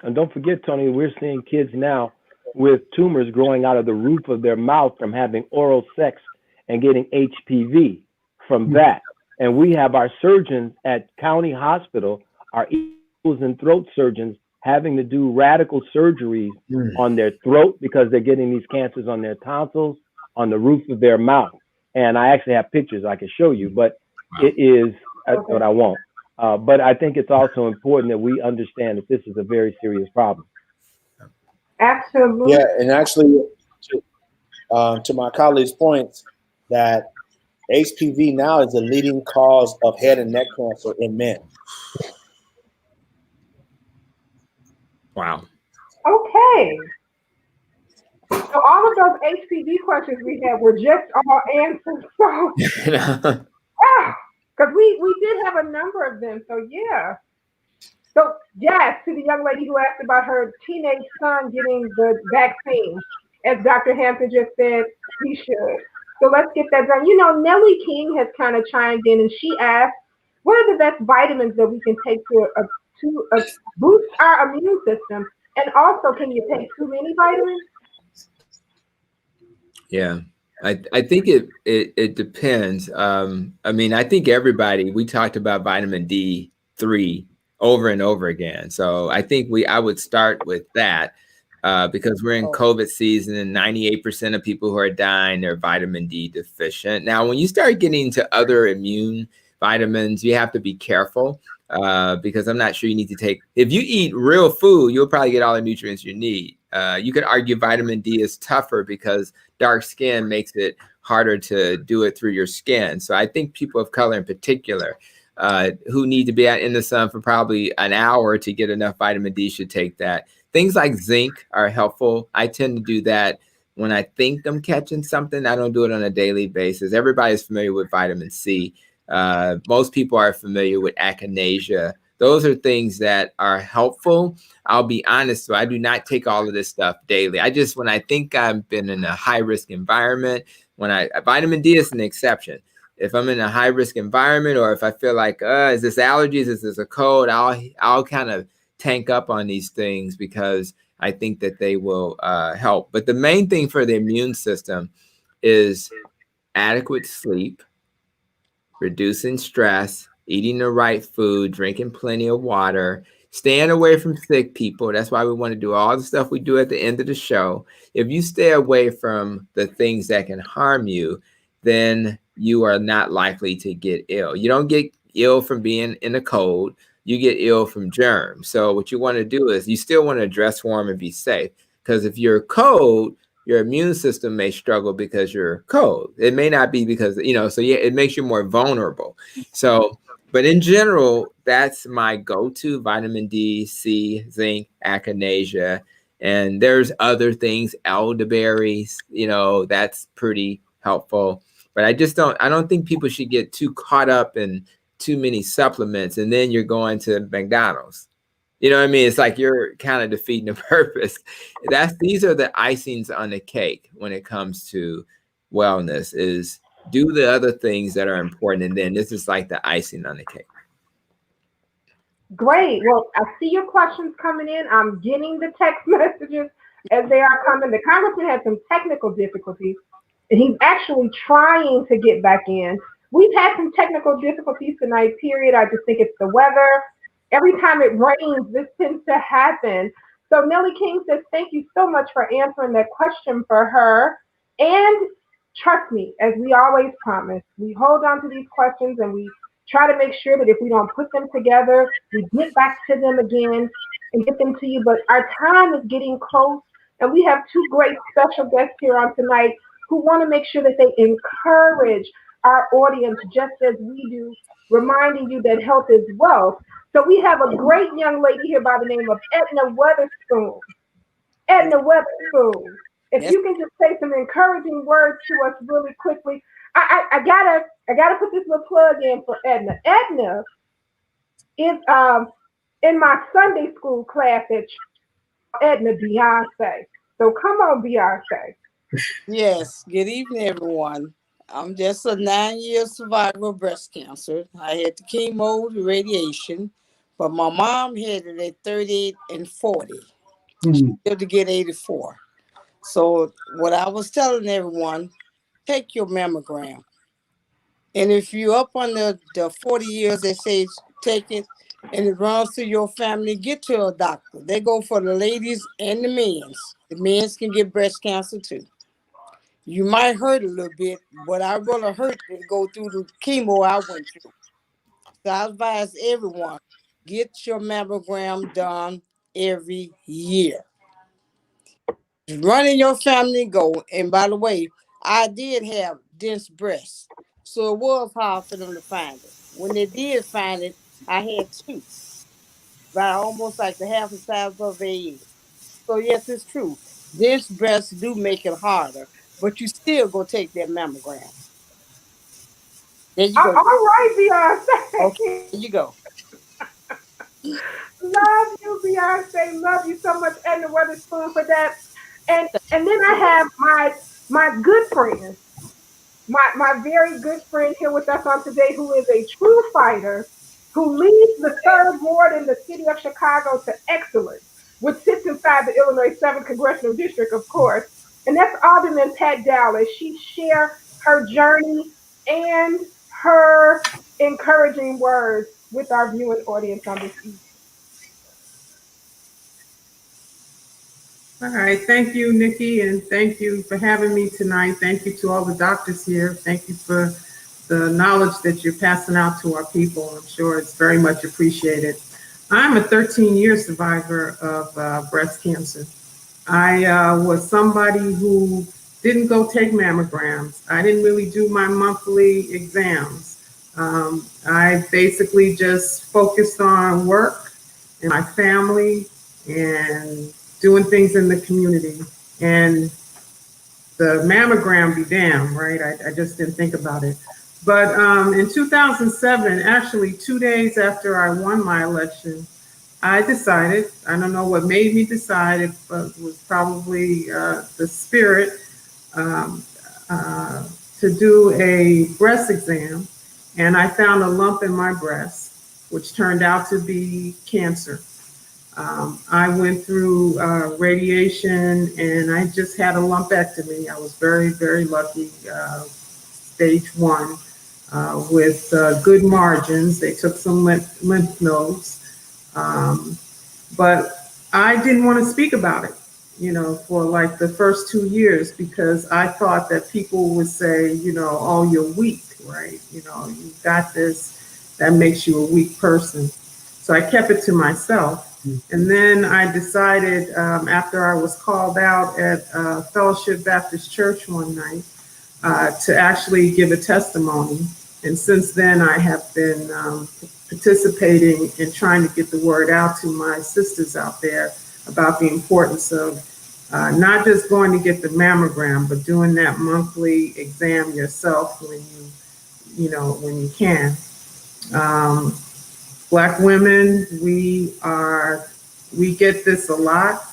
And don't forget, Tony, we're seeing kids now with tumors growing out of the roof of their mouth from having oral sex and getting HPV from that. And we have our surgeons at County Hospital, our ears and throat surgeons, having to do radical surgeries on their throat because they're getting these cancers on their tonsils, on the roof of their mouth. And I actually have pictures I can show you, but it is, but I won't. But I think it's also important that we understand that this is a very serious problem. Absolutely. Yeah, and actually, to my colleague's point, that HPV now is the leading cause of head and neck cancer in men. Wow. Okay. So all of those HPV questions we had were just all answered. So, because we did have a number of them. So yeah. So yes, to the young lady who asked about her teenage son getting the vaccine, as Dr. Hampton just said, he should. So let's get that done. Nellie King has kind of chimed in, and she asked, "What are the best vitamins that we can take to boost our immune system? And also, can you take too many vitamins?" Yeah, I think it depends. I think everybody, we talked about vitamin D3 over and over again. So I think I would start with that because we're in COVID season and 98% of people who are dying are vitamin D deficient. Now, when you start getting into other immune vitamins, you have to be careful because I'm not sure you need to take, if you eat real food, you'll probably get all the nutrients you need. You could argue vitamin D is tougher because dark skin makes it harder to do it through your skin. So I think people of color in particular who need to be out in the sun for probably an hour to get enough vitamin D should take that. Things like zinc are helpful. I tend to do that when I think I'm catching something. I don't do it on a daily basis. Everybody's familiar with vitamin C. Most people are familiar with echinacea. Those are things that are helpful. I'll be honest, so I do not take all of this stuff daily. When I think I've been in a high risk environment, vitamin D is an exception. If I'm in a high risk environment, or if I feel like, is this allergies, is this a cold, I'll kind of tank up on these things because I think that they will help. But the main thing for the immune system is adequate sleep, reducing stress, eating the right food, drinking plenty of water, staying away from sick people. That's why we want to do all the stuff we do at the end of the show. If you stay away from the things that can harm you, then you are not likely to get ill. You don't get ill from being in a cold. You get ill from germs. So what you want to do is you still want to dress warm and be safe. Because if you're cold, your immune system may struggle because you're cold. It may not be because, so yeah, it makes you more vulnerable. So, but in general, that's my go-to: vitamin D, C, zinc, echinacea. And there's other things, elderberries, that's pretty helpful. But I don't think people should get too caught up in too many supplements and then you're going to McDonald's. You know what I mean? It's like you're kind of defeating the purpose. These are the icings on the cake when it comes to wellness, is do the other things that are important. And then this is like the icing on the cake. Great. Well, I see your questions coming in. I'm getting the text messages as they are coming. The congressman had some technical difficulties, and he's actually trying to get back in. We've had some technical difficulties tonight, period. I just think it's the weather. Every time it rains, this tends to happen. So Nellie King says, thank you so much for answering that question for her. And trust me, as we always promise, we hold on to these questions and we try to make sure that if we don't put them together, we get back to them again and get them to you. But our time is getting close, and we have two great special guests here on tonight who want to make sure that they encourage our audience just as we do, reminding you that health is wealth. So we have a great young lady here by the name of Edna Weatherspoon. Edna Weatherspoon. If Yes. you can just say some encouraging words to us really quickly. I gotta put this little plug in for Edna. Edna is in my Sunday school class at Edna Beyonce. So come on, Beyonce. Yes. Good evening, everyone. I'm just a 9-year survivor of breast cancer. I had the chemo, the radiation, but my mom had it at 38 and 40. She lived to get 84. So what I was telling everyone, take your mammogram. And if you're up on the 40 years, they say take it and it runs through your family, get to a doctor. They go for the ladies and the men's. The men's can get breast cancer too. You might hurt a little bit, but I rather hurt than go through the chemo I went through. So I advise everyone, get your mammogram done every year. Run in your family and go. And by the way, I did have dense breasts. So it was hard for them to find it. When they did find it, I had two, about almost like the half the size of a egg. So yes, it's true. Dense breasts do make it harder, but you still go take that mammogram. There you All go. right, Okay, Beyonce. there you go. Love you, Beyonce. Love you so much, Edna Weatherspoon, for that. And then I have my good friend, my very good friend here with us on today, who is a true fighter, who leads the third ward in the city of Chicago to excellence, which sits inside the Illinois 7th Congressional District, of course. And that's Alderman Pat Dallas. She shared her journey and her encouraging words with our viewing audience on this evening. All right. Thank you, Nikki, and thank you for having me tonight. Thank you to all the doctors here. Thank you for the knowledge that you're passing out to our people. I'm sure it's very much appreciated. I'm a 13-year survivor of breast cancer. I was somebody who didn't go take mammograms. I didn't really do my monthly exams. I basically just focused on work and my family and doing things in the community. And the mammogram be damned, right? I just didn't think about it. But in 2007, actually 2 days after I won my election, I decided, I don't know what made me decide, it was probably the spirit, to do a breast exam. And I found a lump in my breast, which turned out to be cancer. I went through radiation and I just had a lumpectomy. I was very, very lucky, stage 1, with good margins. They took some lymph nodes. But I didn't want to speak about it, for like the first 2 years, because I thought that people would say, oh, you're weak, right? You got this, that makes you a weak person. So I kept it to myself. And then I decided, after I was called out at Fellowship Baptist Church one night, to actually give a testimony. And since then, I have been participating in trying to get the word out to my sisters out there about the importance of not just going to get the mammogram, but doing that monthly exam yourself when you can. Black women, we get this a lot.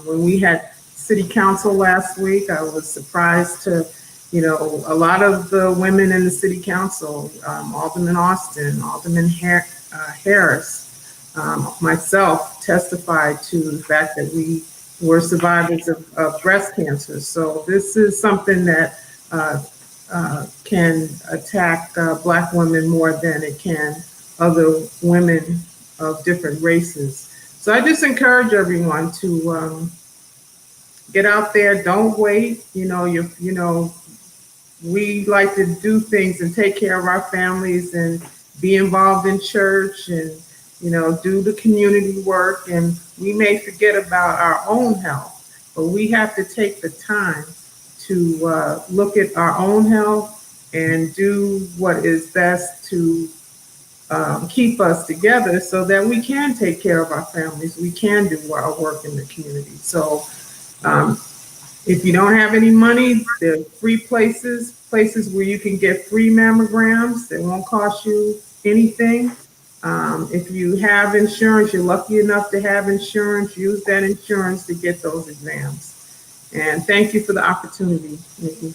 When we had city council last week, I was surprised to, a lot of the women in the city council, Alderman Austin, Alderman Harris, myself testified to the fact that we were survivors of breast cancer. So this is something that can attack Black women more than it can other women of different races. So I just encourage everyone to get out there. Don't wait. We like to do things and take care of our families and be involved in church and, do the community work. And we may forget about our own health, but we have to take the time to look at our own health and do what is best to keep us together so that we can take care of our families. We can do our work in the community. So Um, if you don't have any money, there are free places where you can get free mammograms. They won't cost you anything. If you have insurance, you're lucky enough to have insurance, use that insurance to get those exams. And thank you for the opportunity, Nikki.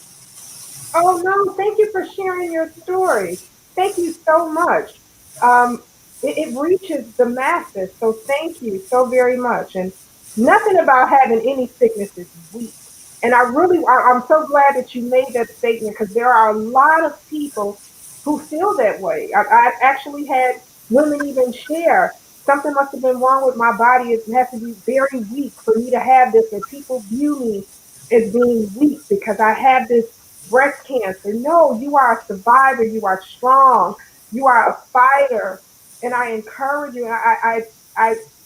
Oh, no, thank you for sharing your story. Thank you so much. Um, it reaches the masses, so thank you so very much. And nothing about having any sickness is weak. And I'm so glad that you made that statement because there are a lot of people who feel that way. I've actually had women even share something must have been wrong with my body. It has to be very weak for me to have this, or people view me as being weak because I have this breast cancer. No, you are a survivor. You are strong. You are a fighter. And I encourage you. I,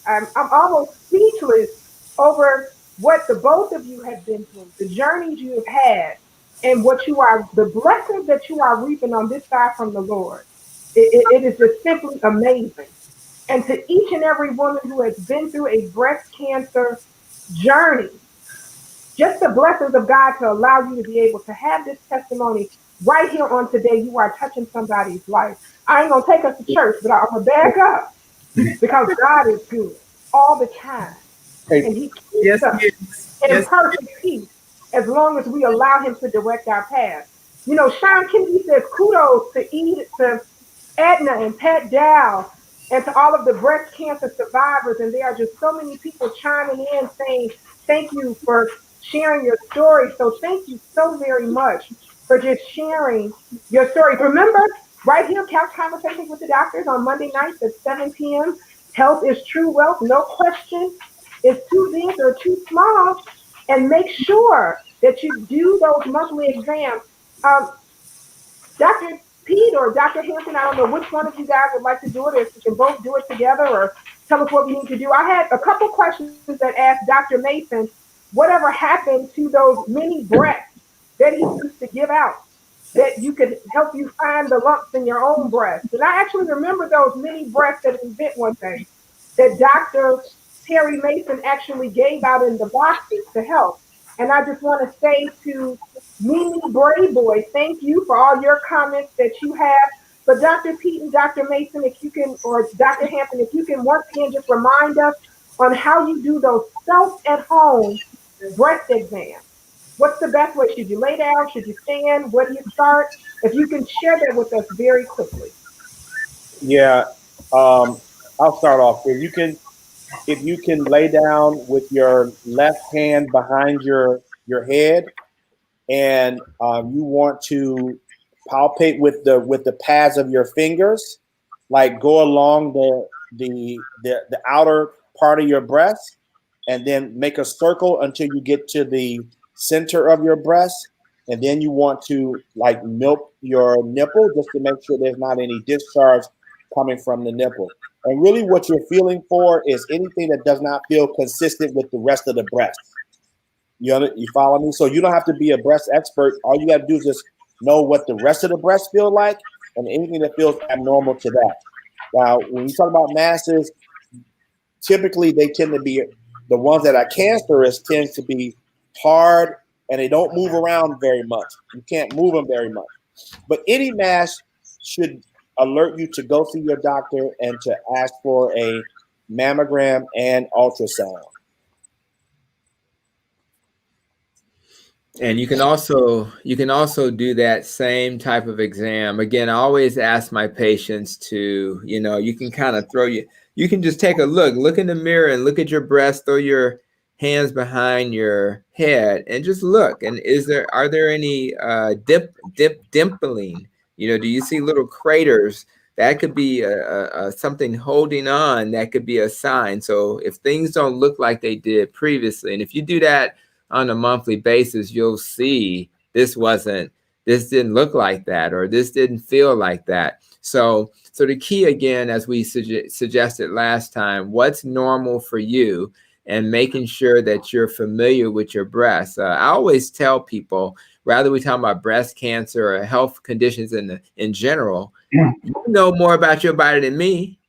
I'm almost speechless over what the both of you have been through, the journeys you have had, and the blessings that you are reaping on this side from the Lord. It is just simply amazing. And to each and every woman who has been through a breast cancer journey, just the blessings of God to allow you to be able to have this testimony right here on today. You are touching somebody's life. I ain't gonna take us to church, but I'm gonna back up because God is good all the time, Hey, and He keeps Yes, us yes, in yes. perfect peace as long as we allow Him to direct our path. You know, Sean Kennedy says kudos to Edna and Pat Dow and to all of the breast cancer survivors. And there are just so many people chiming in saying, thank you for sharing your story. So thank you so very much for just sharing your stories. Remember, right here, Couch Conversations with the Doctors on Monday nights at 7 p.m. Health is true wealth. No question is too big or too small. And make sure that you do those monthly exams. Um, Dr. Pete or Dr. Hampton, I don't know which one of you guys would like to do it, or if you can both do it together or tell us what we need to do. I had a couple questions that asked Dr. Mason, whatever happened to those mini breasts that he used to give out, that you could help you find the lumps in your own breast. And I actually remember those mini breasts at an event one day that Dr. Terry Mason actually gave out in the boxes to help. And I just want to say to Mimi Brave Boy, thank you for all your comments that you have. But Dr. Pete and Dr. Mason, if you can, or Dr. Hampton, if you can once again just remind us on how you do those self at home breast exams. What's the best way? Should you lay down? Should you stand? Where do you start? If you can share that with us very quickly. yeah, I'll start off. If you can lay down with your left hand behind your head, and you want to palpate with the pads of your fingers, like go along the outer part of your breast, and then make a circle until you get to the center of your breast, and then you want to like milk your nipple just to make sure there's not any discharge coming from the nipple. And really, what you're feeling for is anything that does not feel consistent with the rest of the breast. You follow me? So you don't have to be a breast expert. All you got to do is just know what the rest of the breast feel like, and anything that feels abnormal to that. Now, when you talk about masses, typically they tend to be the ones that are cancerous tends to be hard, and they don't move around very much. You can't move them very much. But any mass should alert you to go see your doctor and to ask for a mammogram and ultrasound. And you can also do that same type of exam. Again, I always ask my patients to, you can kind of you can just take a look in the mirror and look at your breast, throw your hands behind your head and just look. And are there any dimpling? Do you see little craters? That could be something holding on. That could be a sign. So if things don't look like they did previously, and if you do that on a monthly basis, you'll see this didn't look like that, or this didn't feel like that. So the key, again, as we suggested last time, what's normal for you, and making sure that you're familiar with your breasts. I always tell people, rather we talk about breast cancer or health conditions in general, you know more about your body than me.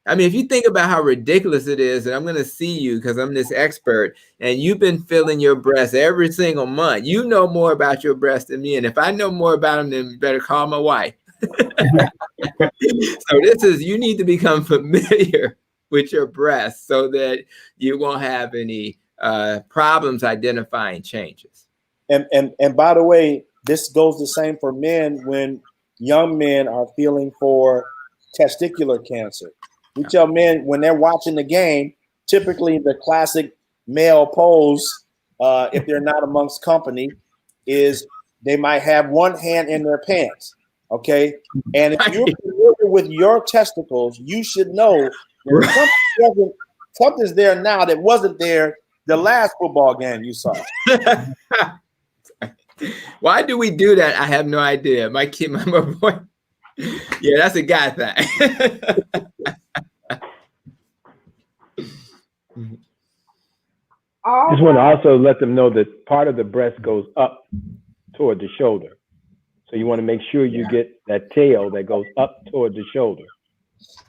I mean, if you think about how ridiculous it is that I'm going to see you because I'm this expert and you've been feeling your breast every single month, you know more about your breast than me. And if I know more about them, then you better call my wife. So you need to become familiar with your breast so that you won't have any problems identifying changes. And by the way, this goes the same for men when young men are feeling for testicular cancer. We tell men when they're watching the game, typically the classic male pose, if they're not amongst company, is they might have one hand in their pants. Okay. And if you're familiar with your testicles, you should know that something's there now that wasn't there the last football game you saw. Why do we do that? I have no idea. My boy. Yeah, that's a guy thing. Just want to also let them know that part of the breast goes up toward the shoulder. So you want to make sure you get that tail that goes up toward the shoulder.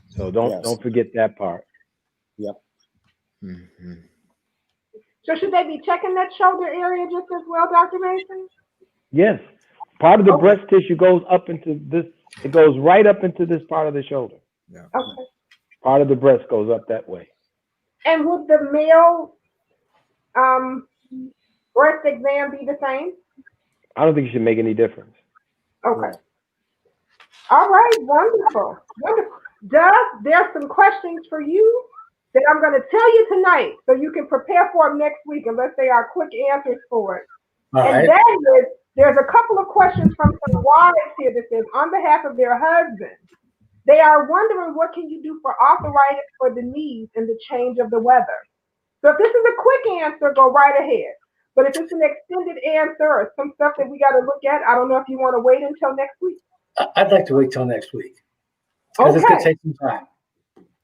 So don't forget that part. Yep. Mm-hmm. So should they be checking that shoulder area just as well, Dr. Mason? Yes. Part of the breast tissue goes up into this. It goes right up into this part of the shoulder. Yeah. Okay. Part of the breast goes up that way. And would the male breast exam be the same? I don't think it should make any difference. Okay. All right. Wonderful. Wonderful. Doug, there's some questions for you that I'm going to tell you tonight so you can prepare for them next week unless they are quick answers for it. And that is, there's a couple of questions from some wives here that says, on behalf of their husbands, they are wondering what can you do for arthritis for the knees and the change of the weather. So if this is a quick answer, go right ahead. But if it's an extended answer or some stuff that we got to look at, I don't know if you want to wait until next week. I'd like to wait till next week because it's going to take some time.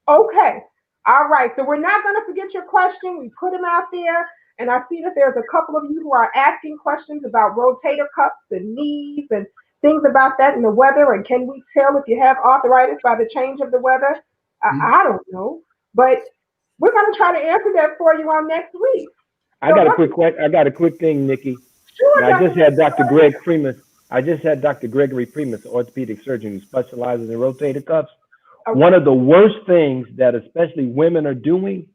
Okay. All right. So we're not going to forget your question. We put them out there. And I see that there's a couple of you who are asking questions about rotator cuffs and knees and things about that in the weather. And can we tell if you have arthritis by the change of the weather? I don't know. But we're going to try to answer that for you on next week. I got a quick thing, Nikki. Sure. I just had Dr. Greg Primus. I just had Dr. Gregory Primus, an orthopedic surgeon who specializes in rotator cuffs. Okay. One of the worst things that especially women are doing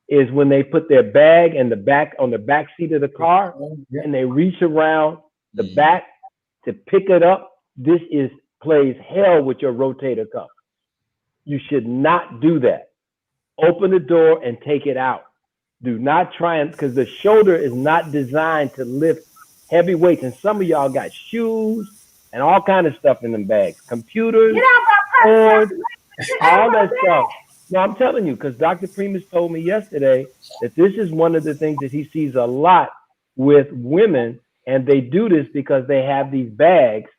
is when they put their bag in the back on the back seat of the car and they reach around the back to pick it up. This plays hell with your rotator cuff. You should not do that. Open the door and take it out. Do not try because the shoulder is not designed to lift heavy weights. And some of y'all got shoes and all kind of stuff in them bags, computers, cords, all that stuff. No, I'm telling you, because Dr. Primus told me yesterday that this is one of the things that he sees a lot with women, and they do this because they have these bags,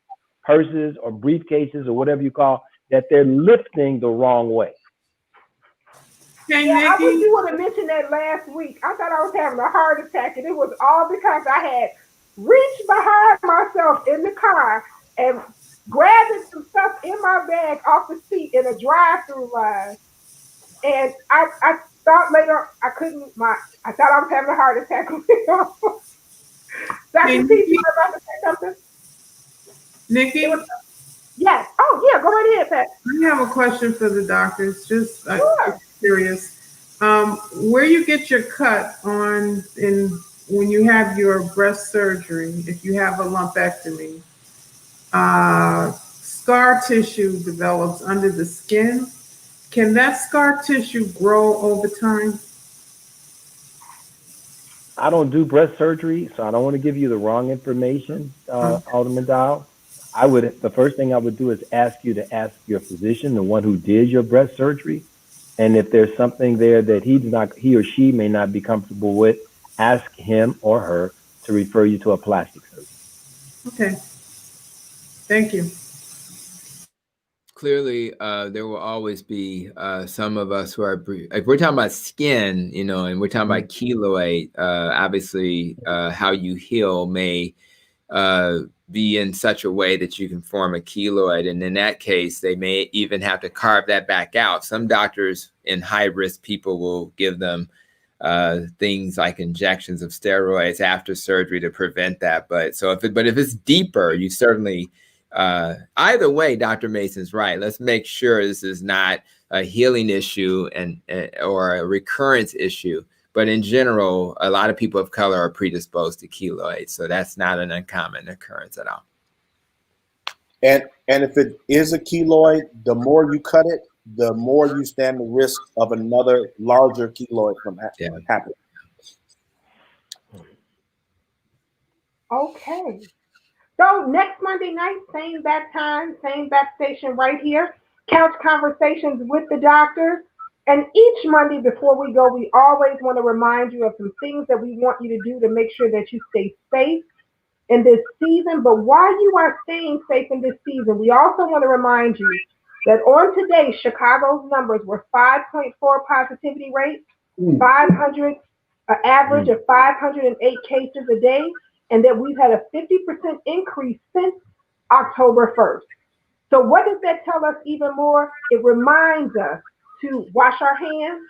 purses or briefcases or whatever you call, that they're lifting the wrong way. Hey, yeah, Nikki. I wish you would have mentioned that last week. I thought I was having a heart attack, and it was all because I had reached behind myself in the car and grabbing some stuff in my bag off the seat in a drive-through line. And I thought later I thought I was having a heart attack. Dr. P, you were about to say something? Nikki? Yes. Oh, yeah, go right ahead, Pat. I have a question for the doctors. Just curious. Where you get your cut when you have your breast surgery, if you have a lumpectomy, scar tissue develops under the skin. Can that scar tissue grow over time? I don't do breast surgery, so I don't want to give you the wrong information, Alderman Dow. The first thing I would do is ask you to ask your physician, the one who did your breast surgery, and if there's something there that he or she may not be comfortable with, ask him or her to refer you to a plastic surgeon. Okay. Thank you. Clearly, there will always be some of us who are, if we're talking about skin, and we're talking about keloid, obviously how you heal may be in such a way that you can form a keloid. And in that case, they may even have to carve that back out. Some doctors in high risk people will give them things like injections of steroids after surgery to prevent that. But if it's deeper, you certainly, either way, Dr. Mason's right. Let's make sure this is not a healing issue or a recurrence issue. But in general, a lot of people of color are predisposed to keloids. So that's not an uncommon occurrence at all. And if it is a keloid, the more you cut it, the more you stand the risk of another larger keloid from happening. Okay. So next Monday night, same bat time, same bat station right here. Couch Conversations with the Doctors. And each Monday before we go, we always want to remind you of some things that we want you to do to make sure that you stay safe in this season. But while you are staying safe in this season, we also want to remind you that on today, Chicago's numbers were 5.4 positivity rate, 500, an average of 508 cases a day, and that we've had a 50% increase since October 1st. So what does that tell us even more? It reminds us to wash our hands,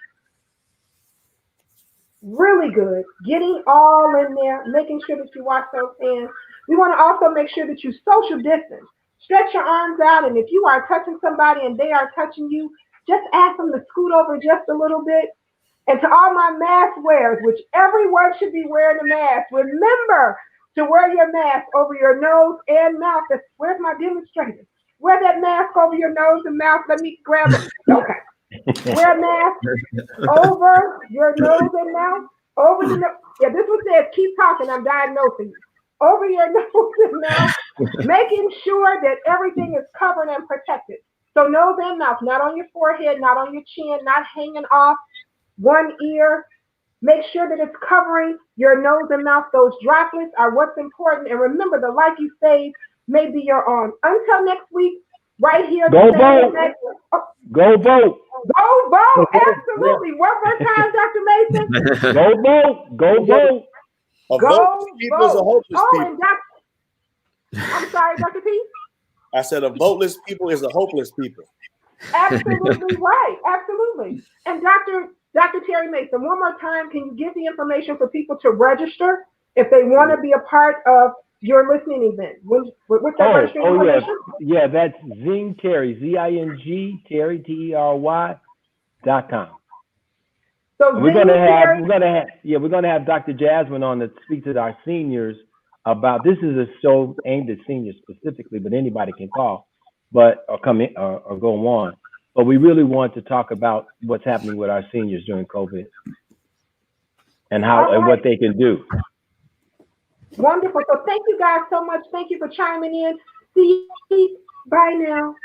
really good, getting all in there, making sure that you wash those hands. We want to also make sure that you social distance. Stretch your arms out, and if you are touching somebody and they are touching you, just ask them to scoot over just a little bit. And to all my mask wearers, which everyone should be wearing a mask, remember to wear your mask over your nose and mouth. Where's my demonstrator? Wear that mask over your nose and mouth. Let me grab it. Okay. Wear a mask over your nose and mouth. Over the nose. Yeah, this one says, keep talking, I'm diagnosing you. Over your nose and mouth, making sure that everything is covered and protected. So nose and mouth, not on your forehead, not on your chin, not hanging off one ear. Make sure that it's covering your nose and mouth. Those droplets are what's important. And remember, the life you save may be your own. Until next week, right here. Go vote. Go vote. Go vote. Absolutely. One more time, Dr. Mason. Go vote. Go vote. A Go voteless people is a hopeless people. And I'm sorry, Dr. P. I said a voteless people is a hopeless people. Absolutely right. Absolutely. And Dr. Terry Mason, one more time, can you give the information for people to register if they want to be a part of your listening event? What's that registration information? Yeah, that's Zing Terry, Z-I-N-G, Terry, Terry.com. So we're gonna have Dr. Jasmine on to speak to our seniors about this. Is a show aimed at seniors specifically, but anybody can call, or come in or go on. But we really want to talk about what's happening with our seniors during COVID and how and what they can do. Wonderful. So thank you guys so much. Thank you for chiming in. See you. Bye now.